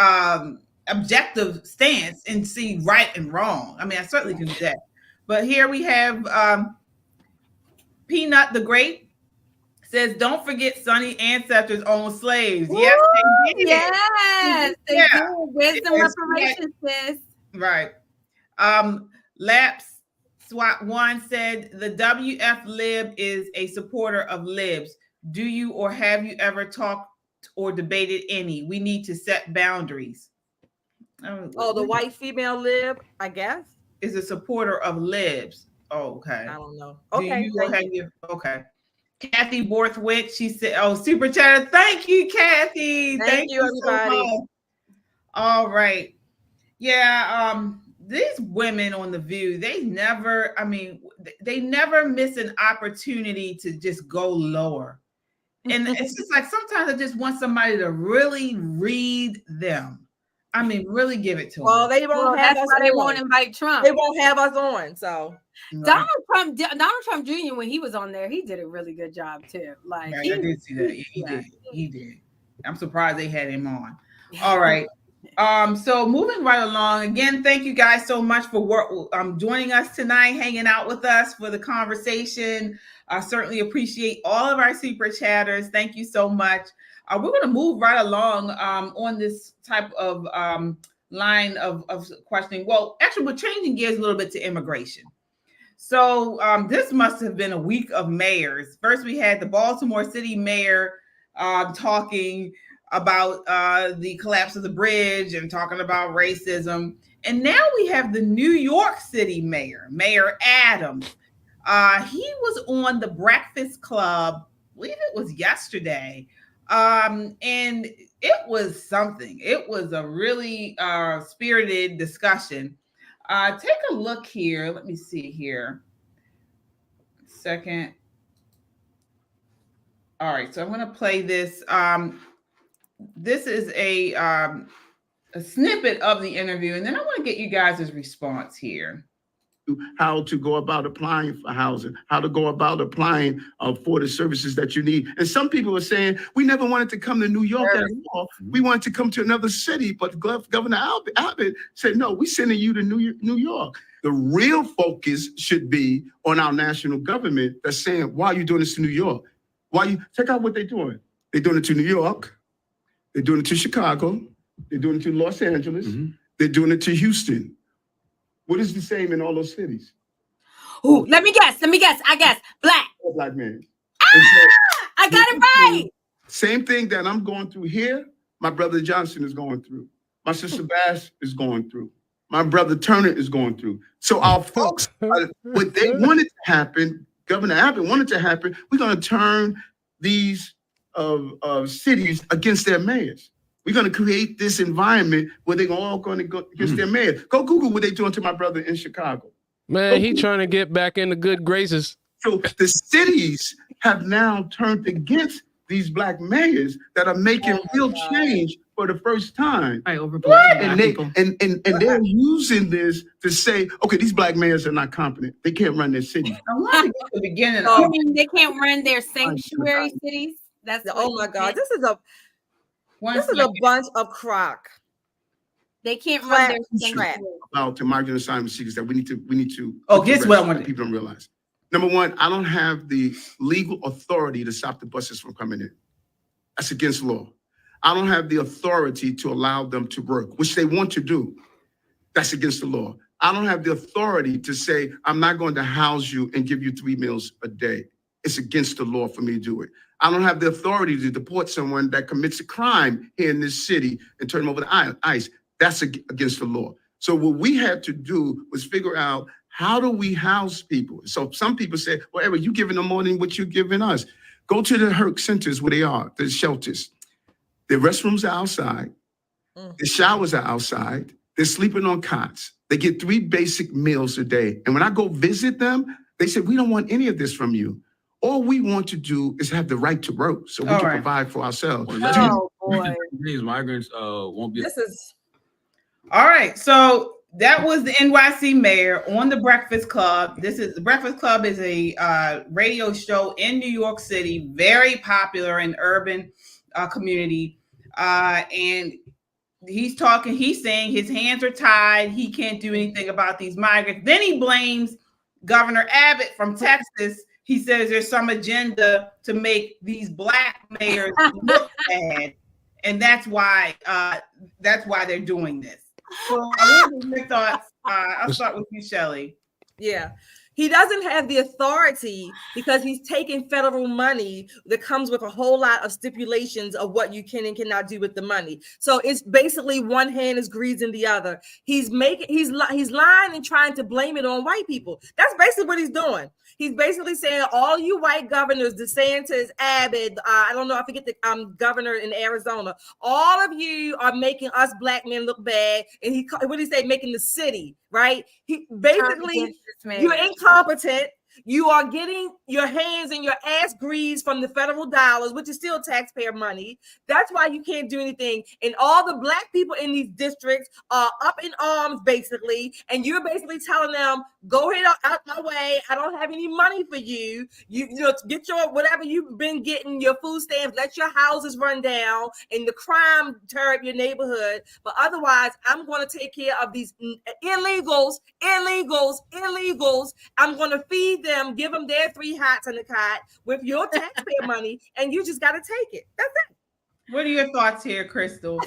objective stance and see right and wrong. I mean, I certainly can do that. But here we have Peanut the Great says, "Don't forget Sonny ancestors owned slaves." Woo! Yes, they did. Yes, they did. There's some reparations, sis. Right. Laps SWAT 1 said, "The WF Lib is a supporter of libs. Do you or have you ever talked or debated any? We need to set boundaries." The white female lib, I guess, is a supporter of libs. Oh, okay. I don't know. Okay. Okay. Kathy Borthwick, she said, super chatter. Thank you, Kathy. Thank you, everybody. So much. All right. Yeah. These women on The View, they never miss an opportunity to just go lower. And it's just like, sometimes I just want somebody to really read them. I mean, really give it to them. Well, they won't have us on. They won't invite Trump. They won't have us on. So Donald Trump Jr., when he was on there, he did a really good job too. Like, I did see that. He did. I'm surprised they had him on. All right. So moving right along, again, thank you guys so much for joining us tonight, hanging out with us for the conversation. I certainly appreciate all of our super chatters. Thank you so much. We're going to move right along on this type of line of questioning. Well, actually, we're changing gears a little bit to immigration. So this must have been a week of mayors. First, we had the Baltimore City mayor talking about the collapse of the bridge and talking about racism. And now we have the New York City mayor, Mayor Adams. He was on the Breakfast Club, I believe it was yesterday. And it was something. It was a really spirited discussion. Take a look here. Let me see here. Let's second. All right, so I'm going to play this. This is a snippet of the interview, and then I want to get you guys' response here. How to go about applying for housing, how to go about applying for the services that you need. And some people are saying, we never wanted to come to New York at all. We wanted to come to another city, but Governor Abbott said, no, we're sending you to New York. The real focus should be on our national government that's saying, why are you doing this to New York? Check out what they're doing. They're doing it to New York. They're doing it to Chicago. They're doing it to Los Angeles. They're doing it to Houston. What is the same in all those cities? Ooh, let me guess. I guess black. Black man. I got it right. Same thing that I'm going through here, my brother Johnson is going through. My sister Bass is going through. My brother Turner is going through. So our folks, what they wanted to happen, Governor Abbott wanted to happen, we're going to turn these cities against their mayors. We're going to create this environment where they're all going to go against their mayor. Go Google what they're doing to my brother in Chicago. Man, he trying to get back into good graces. So the cities have now turned against these black mayors that are making real change for the first time. And they're using this to say, okay, these black mayors are not competent. They can't run their cities. I want to get to the beginning. You mean they can't run their sanctuary cities? That's oh my God, this is a bunch of crock. They can't run their sanctuary. About to migrant asylum seekers that we need to. Oh, guess what? I want people don't realize. Number one, I don't have the legal authority to stop the buses from coming in. That's against law. I don't have the authority to allow them to work, which they want to do. That's against the law. I don't have the authority to say, I'm not going to house you and give you 3 meals a day. It's against the law for me to do it. I don't have the authority to deport someone that commits a crime here in this city and turn them over to ICE. That's against the law. So what we had to do was figure out, how do we house people? So some people say, well, Eric, you're giving them more than what you're giving us. Go to the HERC centers where they are, the shelters. Their restrooms are outside. Their showers are outside. They're sleeping on cots. They get 3 basic meals a day. And when I go visit them, they say, we don't want any of this from you. All we want to do is have the right to work so we can provide for ourselves. Oh, boy. These migrants won't be. All right. So that was the NYC mayor on the Breakfast Club. The Breakfast Club is a radio show in New York City, very popular in urban community. And he's saying his hands are tied. He can't do anything about these migrants. Then he blames Governor Abbott from Texas. He says there's some agenda to make these black mayors look bad, and that's why they're doing this. So, what are your thoughts? I'll start with you, Shelley. Yeah. He doesn't have the authority because he's taking federal money that comes with a whole lot of stipulations of what you can and cannot do with the money. So it's basically one hand is greasing the other. He's lying and trying to blame it on white people. That's basically what he's doing. He's basically saying all you white governors, DeSantis, Abbott, I don't know, I forget the governor in Arizona, all of you are making us black men look bad. And what did he say? Making the city, right? He basically, you're incompetent. You are getting your hands and your ass greased from the federal dollars, which is still taxpayer money. That's why you can't do anything. And all the black people in these districts are up in arms, basically. And you're basically telling them, go ahead out my way. I don't have any money for you. You know, get your whatever you've been getting, your food stamps, let your houses run down and the crime tear up your neighborhood. But otherwise, I'm going to take care of these illegals. I'm going to feed them, give them their 3 hots on the cot with your taxpayer money, and you just got to take it. That's it. What are your thoughts here, Crystal?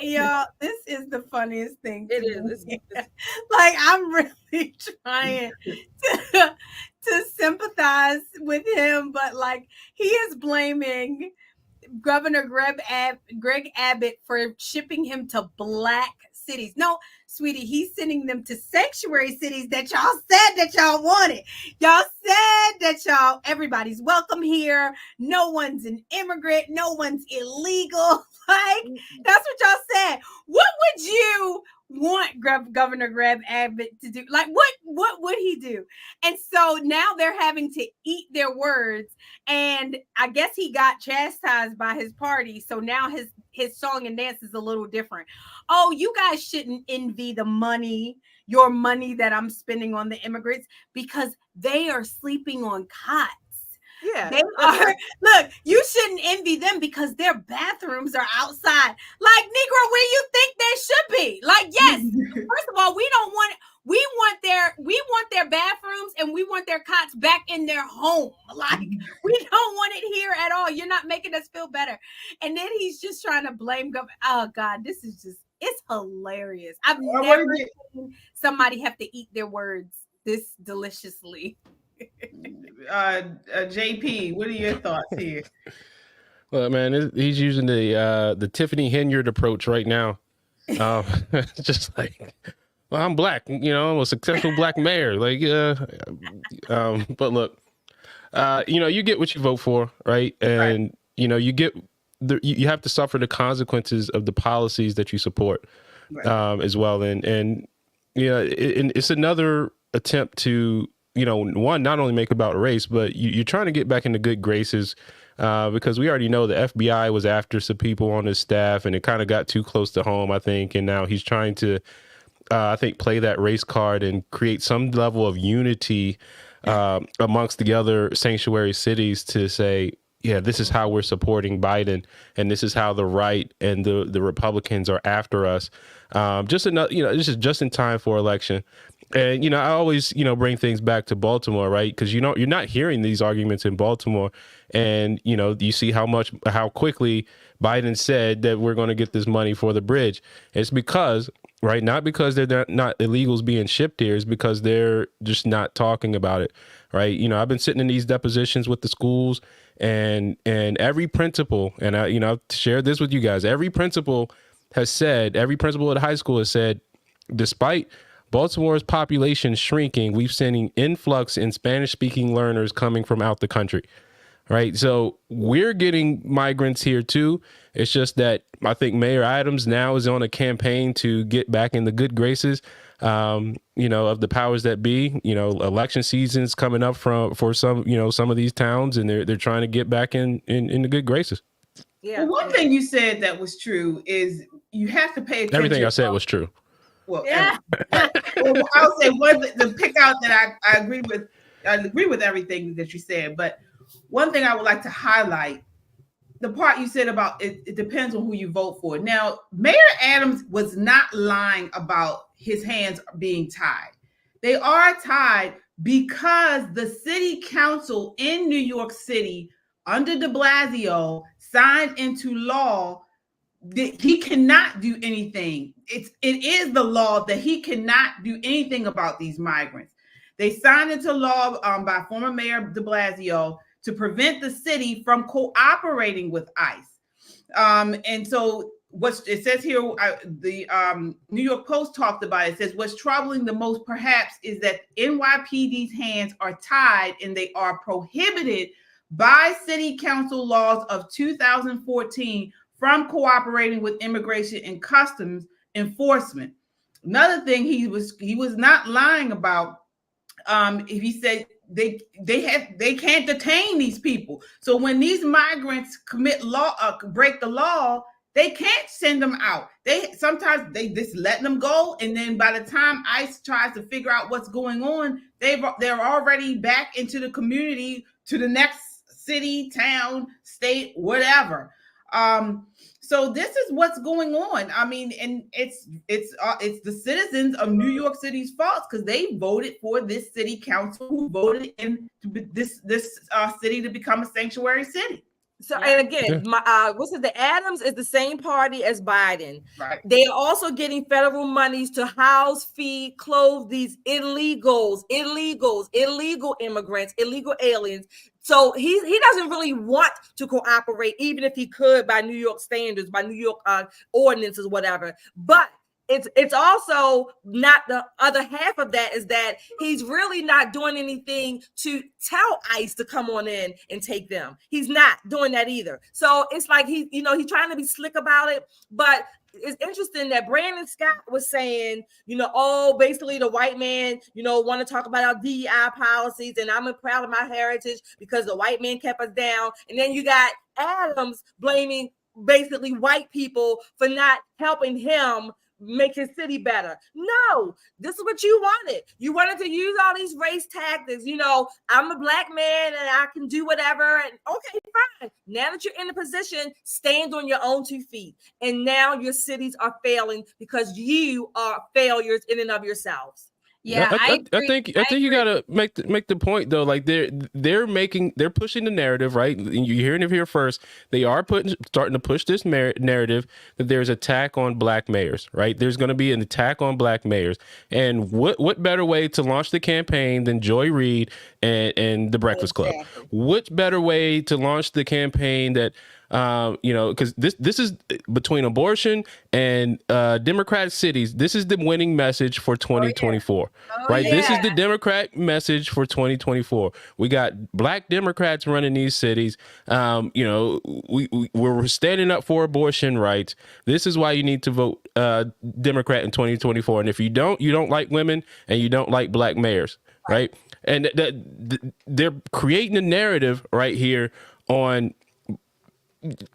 Y'all, this is the funniest thing. It is. Like, I'm really trying to sympathize with him, but like, he is blaming Governor Greg Abbott for shipping him to black cities. No, sweetie, he's sending them to sanctuary cities that y'all said that y'all wanted. Y'all said that everybody's welcome here. No one's an immigrant. No one's illegal. Like, that's what y'all said. What would you want Governor Greg Abbott to do. Like, what would he do? And so now they're having to eat their words. And I guess he got chastised by his party. So now his song and dance is a little different. Oh, you guys shouldn't envy your money that I'm spending on the immigrants, because they are sleeping on cots. Yeah, they are. Look, you shouldn't envy them because their bathrooms are outside. Like, Negro, where you think they should be? Like, yes. First of all, we want their bathrooms and we want their cots back in their home. Like, we don't want it here at all. You're not making us feel better. And then he's just trying to blame government. Oh God, this is just, it's hilarious. I've never seen somebody have to eat their words this deliciously. JP, what are your thoughts here? Well, man, he's using the Tiffany Henyard approach right now. Just like, well, I'm black, I'm a successful black mayor. Like, but look, you get what you vote for, right? And you get you have to suffer the consequences of the policies that you support, as well. And it's another attempt to, one, not only make about race, but you're trying to get back into good graces, because we already know the FBI was after some people on his staff, and it kind of got too close to home, I think. And now he's trying to, I think, play that race card and create some level of unity amongst the other sanctuary cities to say, yeah, this is how we're supporting Biden, and this is how the right and the Republicans are after us. Just another, this is just in time for election. And, I always, bring things back to Baltimore, right? Because, you're not hearing these arguments in Baltimore. And, you see how quickly Biden said that we're going to get this money for the bridge. It's because, right, not because they're not illegals being shipped here, it's because they're just not talking about it, right? I've been sitting in these depositions with the schools, and every principal, and I've shared this with you guys, every principal at the high school has said, despite Baltimore's population shrinking, we've seen an influx in Spanish-speaking learners coming from out the country, right? So we're getting migrants here too. It's just that I think Mayor Adams now is on a campaign to get back in the good graces, of the powers that be. Election season's coming up for some of these towns, and they're trying to get back in the good graces. Yeah. Well, one thing you said that was true is you have to pay attention. Everything I said was true. Well, yeah. I'll say the pick out that I agree with. I agree with everything that you said, but one thing I would like to highlight, the part you said about it depends on who you vote for. Now, Mayor Adams was not lying about his hands being tied. They are tied because the city council in New York City under de Blasio signed into law that he cannot do anything. It is the law that he cannot do anything about these migrants. They signed into law by former Mayor de Blasio to prevent the city from cooperating with ICE. And so what it says here, the New York Post talked about it, says what's troubling the most perhaps is that NYPD's hands are tied and they are prohibited by city council laws of 2014 from cooperating with immigration and customs enforcement. Another thing he was not lying about, if he said they can't detain these people. So when these migrants break the law, they can't send them out. Sometimes they just let them go, and then by the time ICE tries to figure out what's going on, they're already back into the community, to the next city, town, state, whatever. So this is what's going on. I mean, and it's the citizens of New York City's fault because they voted for this city council who voted in this city to become a sanctuary city. So, and again, the Adams is the same party as Biden. Right. They are also getting federal monies to house, feed, clothe these illegal immigrants, illegal aliens. So he doesn't really want to cooperate, even if he could by New York standards, by New York ordinances, whatever. But it's also not, the other half of that is that he's really not doing anything to tell ICE to come on in and take them. He's not doing that either. So it's like he's trying to be slick about it, but it's interesting that Brandon Scott was saying, basically the white man, want to talk about our DEI policies, and I'm proud of my heritage because the white man kept us down. And then you got Adams blaming basically white people for not helping him make his city better. No, this is what you wanted. You wanted to use all these race tactics. I'm a black man and I can do whatever. And okay, fine. Now that you're in a position, stand on your own 2 feet. And now your cities are failing because you are failures in and of yourselves. Yeah, I think you gotta make the point though. Like they're pushing the narrative, right? And you're hearing it here first. They are starting to push this narrative that there's attack on black mayors, right? There's going to be an attack on black mayors, and what better way to launch the campaign than Joy Reid and the Breakfast Club? What better way to launch the campaign that because this is between abortion and Democratic cities. This is the winning message for 2024, right? Yeah. This is the Democrat message for 2024. We got black Democrats running these cities. We're standing up for abortion rights. This is why you need to vote Democrat in 2024. And if you don't like women and you don't like black mayors, right? And they're creating a narrative right here on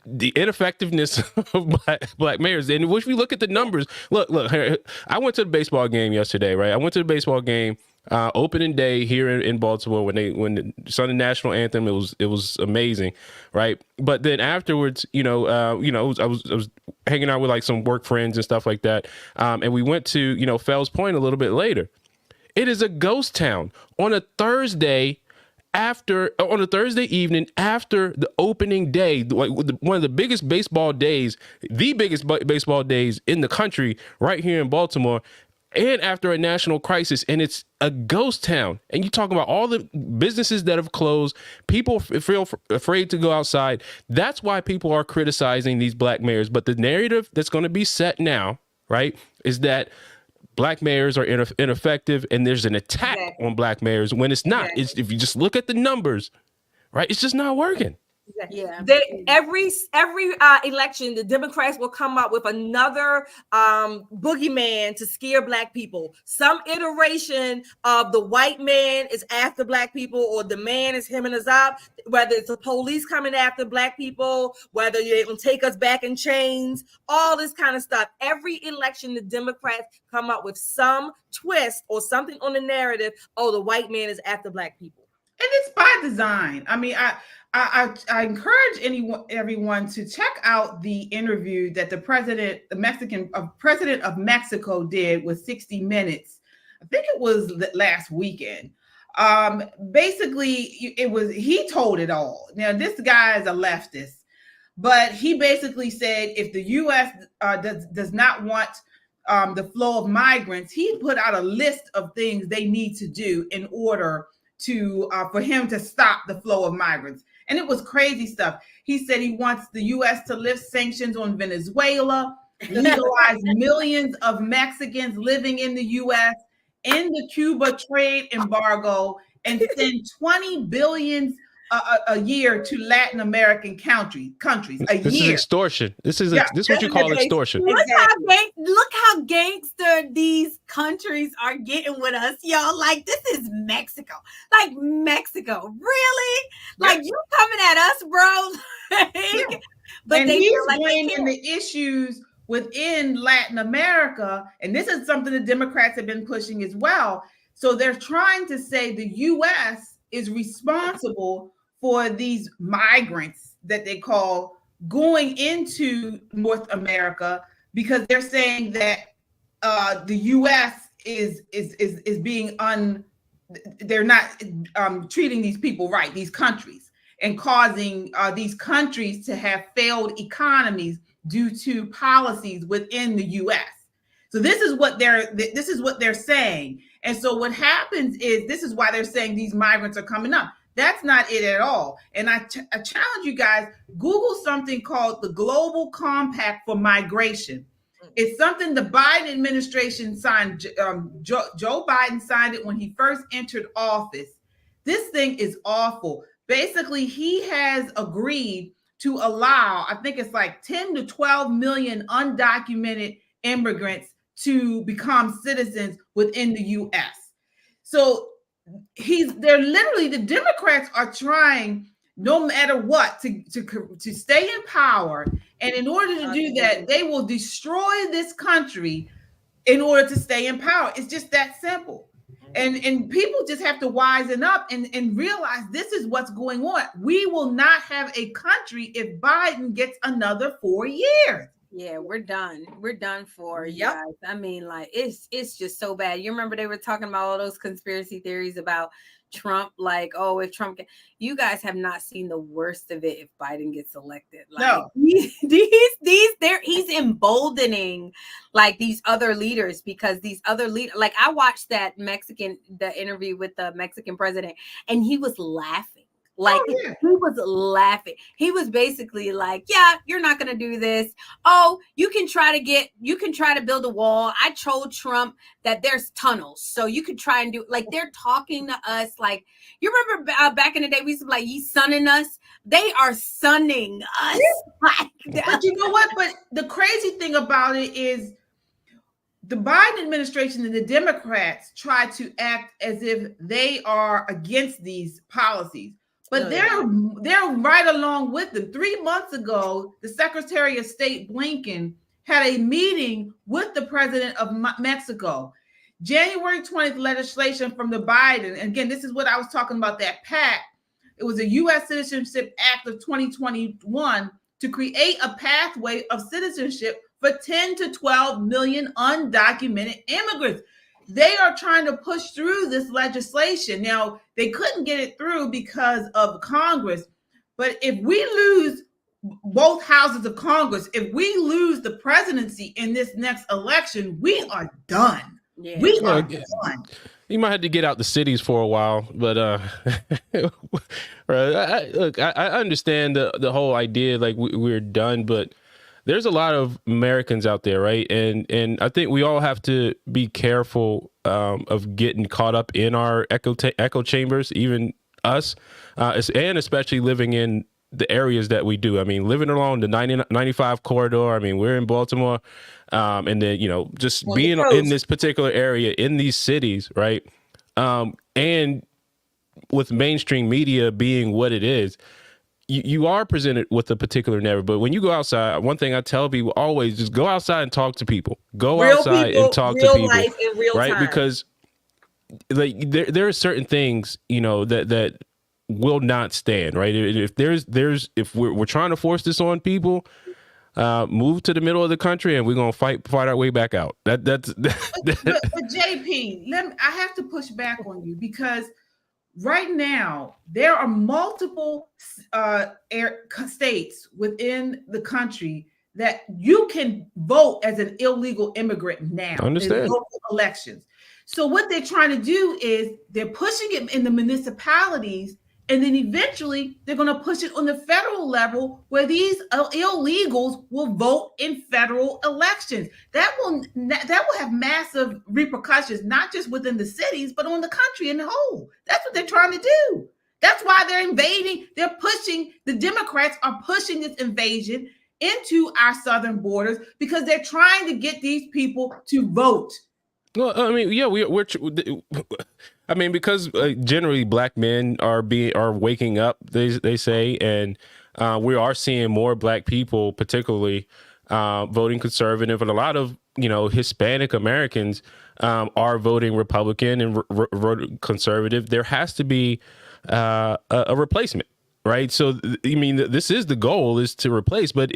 the ineffectiveness of black mayors. And if we look at the numbers, look, I went to the baseball game yesterday, right? I went to the baseball game opening day here in Baltimore when they sung the national anthem. It was amazing, right? But then afterwards, I was hanging out with like some work friends and stuff like that, and we went to Fells Point a little bit later. It is a ghost town on a Thursday evening after the opening day, one of the biggest baseball days, the biggest baseball days in the country, right here in Baltimore, and after a national crisis, and it's a ghost town. And you talk about all the businesses that have closed, people feel afraid to go outside. That's why people are criticizing these black mayors. But the narrative that's going to be set now, right, is that black mayors are ineffective, and there's an attack on black mayors when it's not. It's, if you just look at the numbers, right, it's just not working. Yeah. Every election, the Democrats will come up with another boogeyman to scare black people. Some iteration of the white man is after black people, or the man is hemming us up. Whether it's the police coming after black people, whether they're gonna take us back in chains, all this kind of stuff. Every election, the Democrats come up with some twist or something on the narrative. Oh, the white man is after black people, and it's by design. I mean, I encourage everyone to check out the interview that the president of Mexico did with 60 Minutes. I think it was last weekend. Basically, he told it all. Now, this guy is a leftist, but he basically said if the U.S. does not want the flow of migrants, he put out a list of things they need to do in order to for him to stop the flow of migrants. And it was crazy stuff. He said he wants the U.S. to lift sanctions on Venezuela, legalize millions of Mexicans living in the U.S., end the Cuba trade embargo, and send $20 billion a year to Latin American countries. This is extortion. This is what you call extortion. Look how gangster these countries are getting with us, y'all. Like, this is Mexico. Like, Mexico, really? Like, you coming at us, bro? But and he's blaming the issues within Latin America, and this is something the Democrats have been pushing as well. So they're trying to say the U.S. is responsible for these migrants that they call going into North America, because they're saying that the U.S. is being they're not treating these people right, these countries, and causing these countries to have failed economies due to policies within the U.S. So this is what they're saying. And so what happens is, this is why they're saying these migrants are coming up. That's not it at all. And I challenge you guys, Google something called the Global Compact for Migration. It's something the Biden administration signed. Joe Biden signed it when he first entered office. This thing is awful. Basically, he has agreed to allow, I think it's like 10 to 12 million undocumented immigrants to become citizens within the U.S. So they're literally, the Democrats are trying no matter what to stay in power. And in order to do that, they will destroy this country in order to stay in power. It's just that simple. And people just have to wisen up and realize this is what's going on. We will not have a country if Biden gets another 4 years. Yeah, we're done. We're done for you guys. I mean, like it's just so bad. You remember they were talking about all those conspiracy theories about Trump, like, oh, if Trump you guys have not seen the worst of it if Biden gets elected. Like, no, he's emboldening like these other leaders, because these other leaders, like I watched the interview with the Mexican president, and he was laughing. Like he was laughing. He was basically like, yeah, you're not going to do this. Oh, you can try to build a wall. I told Trump that there's tunnels. So you could try and do, like, they're talking to us. Like, you remember back in the day, we used to be like, he's sunning us. They are sunning us. Yeah. But you know what? But the crazy thing about it is the Biden administration and the Democrats try to act as if they are against these policies. But they're right along with them. 3 months ago, the Secretary of State Blinken had a meeting with the president of Mexico. January 20th legislation from the Biden. And again, this is what I was talking about, that pact. It was a U.S. Citizenship Act of 2021 to create a pathway of citizenship for 10 to 12 million undocumented immigrants. They are trying to push through this legislation. Now, they couldn't get it through because of Congress. But if we lose both houses of Congress, if we lose the presidency in this next election, we are done. Yeah. We are done. You might have to get out the cities for a while, but I understand the whole idea, like we're done, but there's a lot of Americans out there, right? And I think we all have to be careful of getting caught up in our echo chambers, even us, and especially living in the areas that we do. I mean, living along the 95 corridor. I mean, we're in Baltimore, and then, just being in this particular area, in these cities, right? And with mainstream media being what it is, you are presented with a particular narrative. But when you go outside, one thing I tell people always, just go outside and talk to people. Go outside and talk to people, life in real right? time. Because like there are certain things, that will not stand, right? If we're trying to force this on people, move to the middle of the country and we're gonna fight our way back out. But JP, I have to push back on you, because right now there are multiple states within the country that you can vote as an illegal immigrant now in local elections. So what they're trying to do is they're pushing it in the municipalities, and then eventually they're going to push it on the federal level, where these illegals will vote in federal elections. That will have massive repercussions, not just within the cities, but on the country in the whole. That's what they're trying to do. That's why they're invading. The Democrats are pushing this invasion into our southern borders, because they're trying to get these people to vote. Well, I mean, yeah, because generally black men are waking up, they say, and we are seeing more black people, particularly voting conservative, and a lot of Hispanic Americans are voting Republican and voting conservative. There has to be a replacement, right? So, I mean, this is the goal, is to replace. But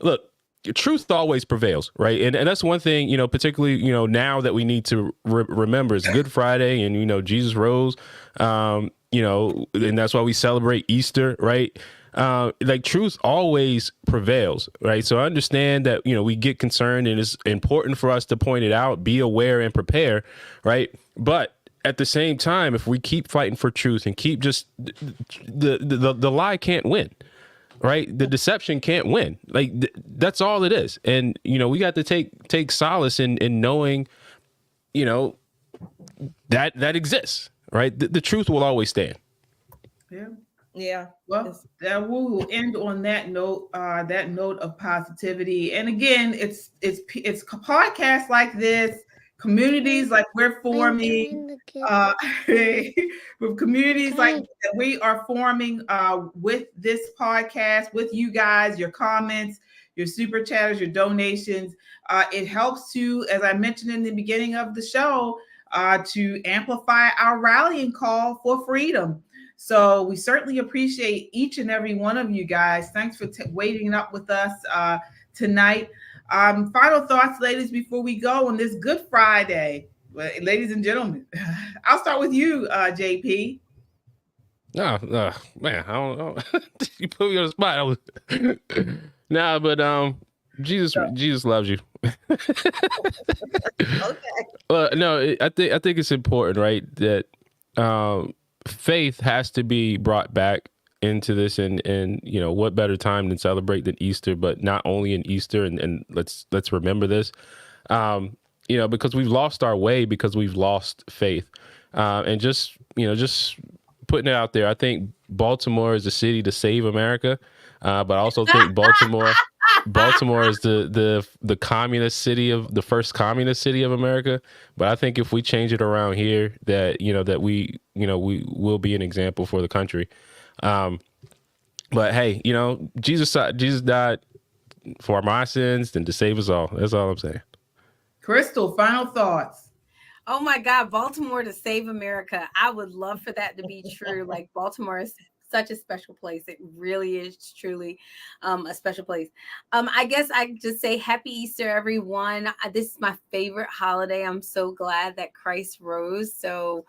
look. Truth always prevails, right? And that's one thing, particularly, now that we need to remember is Good Friday, and, Jesus rose, and that's why we celebrate Easter, right? Like truth always prevails, right? So I understand that, we get concerned, and it's important for us to point it out, be aware and prepare, right? But at the same time, if we keep fighting for truth and keep just the lie can't win. right? The deception can't win. Like that's all it is. And we got to take solace in knowing, that exists, right? The truth will always stand. Yeah. Yeah. Well, we will end on that note of positivity. And again, it's podcasts like this, communities like we're forming, with communities like that we are forming with this podcast, with you guys, your comments, your super chatters, your donations. It helps to, as I mentioned in the beginning of the show, to amplify our rallying call for freedom. So we certainly appreciate each and every one of you guys. Thanks for waiting up with us tonight. Final thoughts, ladies, before we go on this Good Friday. Ladies and gentlemen, I'll start with you, JP. No, man, I don't know. You put me on the spot. But Jesus loves you. Okay. No, I think it's important, right, that faith has to be brought back into this, and what better time than celebrate than Easter, but not only in Easter, and let's remember this, because we've lost our way, because we've lost faith, and just putting it out there. I think Baltimore is the city to save America, but I also think Baltimore is the communist city the first communist city of America. But I think if we change it around here, that we will be an example for the country. But hey, Jesus died for my sins and to save us all. That's all I'm saying. Crystal, final thoughts. Oh my God, Baltimore to save America. I would love for that to be true. Like, Baltimore is such a special place. It really is truly a special place. I guess I just say happy Easter, everyone. This is my favorite holiday. I'm so glad that Christ rose so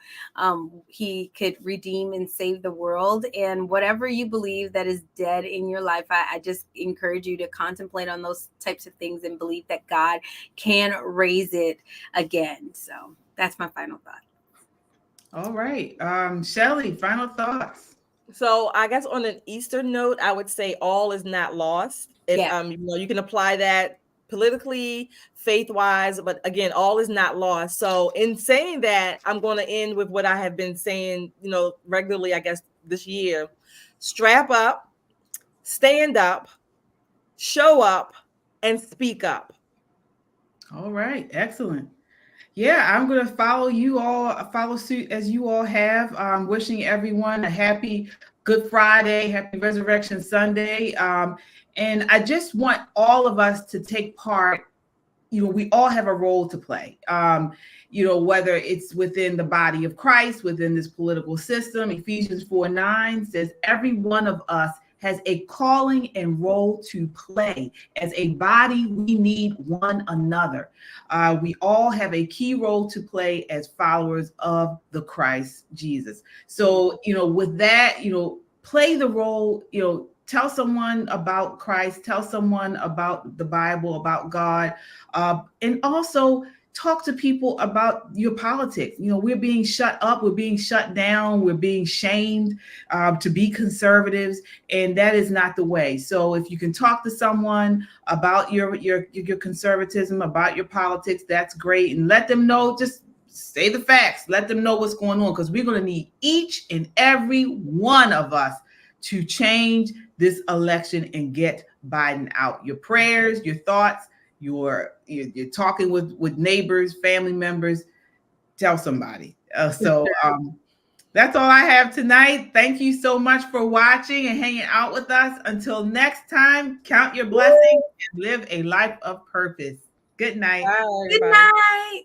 he could redeem and save the world. And whatever you believe that is dead in your life, I just encourage you to contemplate on those types of things and believe that God can raise it again. So that's my final thought. All right. Shelley, final thoughts. So I guess on an Easter note, I would say all is not lost. If you can apply that politically, faith-wise, but again, all is not lost. So in saying that, I'm going to end with what I have been saying, regularly, I guess, this year. Strap up, stand up, show up, and speak up. All right. Excellent. Yeah, I'm going to follow suit as you all have. Wishing everyone a happy Good Friday, happy Resurrection Sunday. And I just want all of us to take part. We all have a role to play, whether it's within the body of Christ, within this political system. Ephesians 4:9 says every one of us has a calling and role to play. As a body, we need one another. We all have a key role to play as followers of the Christ Jesus. So, with that, play the role, tell someone about Christ, tell someone about the Bible, about God, and also talk to people about your politics. We're being shut up, we're being shut down, we're being shamed to be conservatives, and that is not the way. So if you can talk to someone about your conservatism, about your politics, that's great, and let them know. Just say the facts. Let them know what's going on, because we're going to need each and every one of us to change this election and get Biden out. Your prayers, your thoughts. You're talking with neighbors, family members. Tell somebody. That's all I have tonight. Thank you so much for watching and hanging out with us. Until next time, count your blessings and live a life of purpose. Good night. Bye, Good night.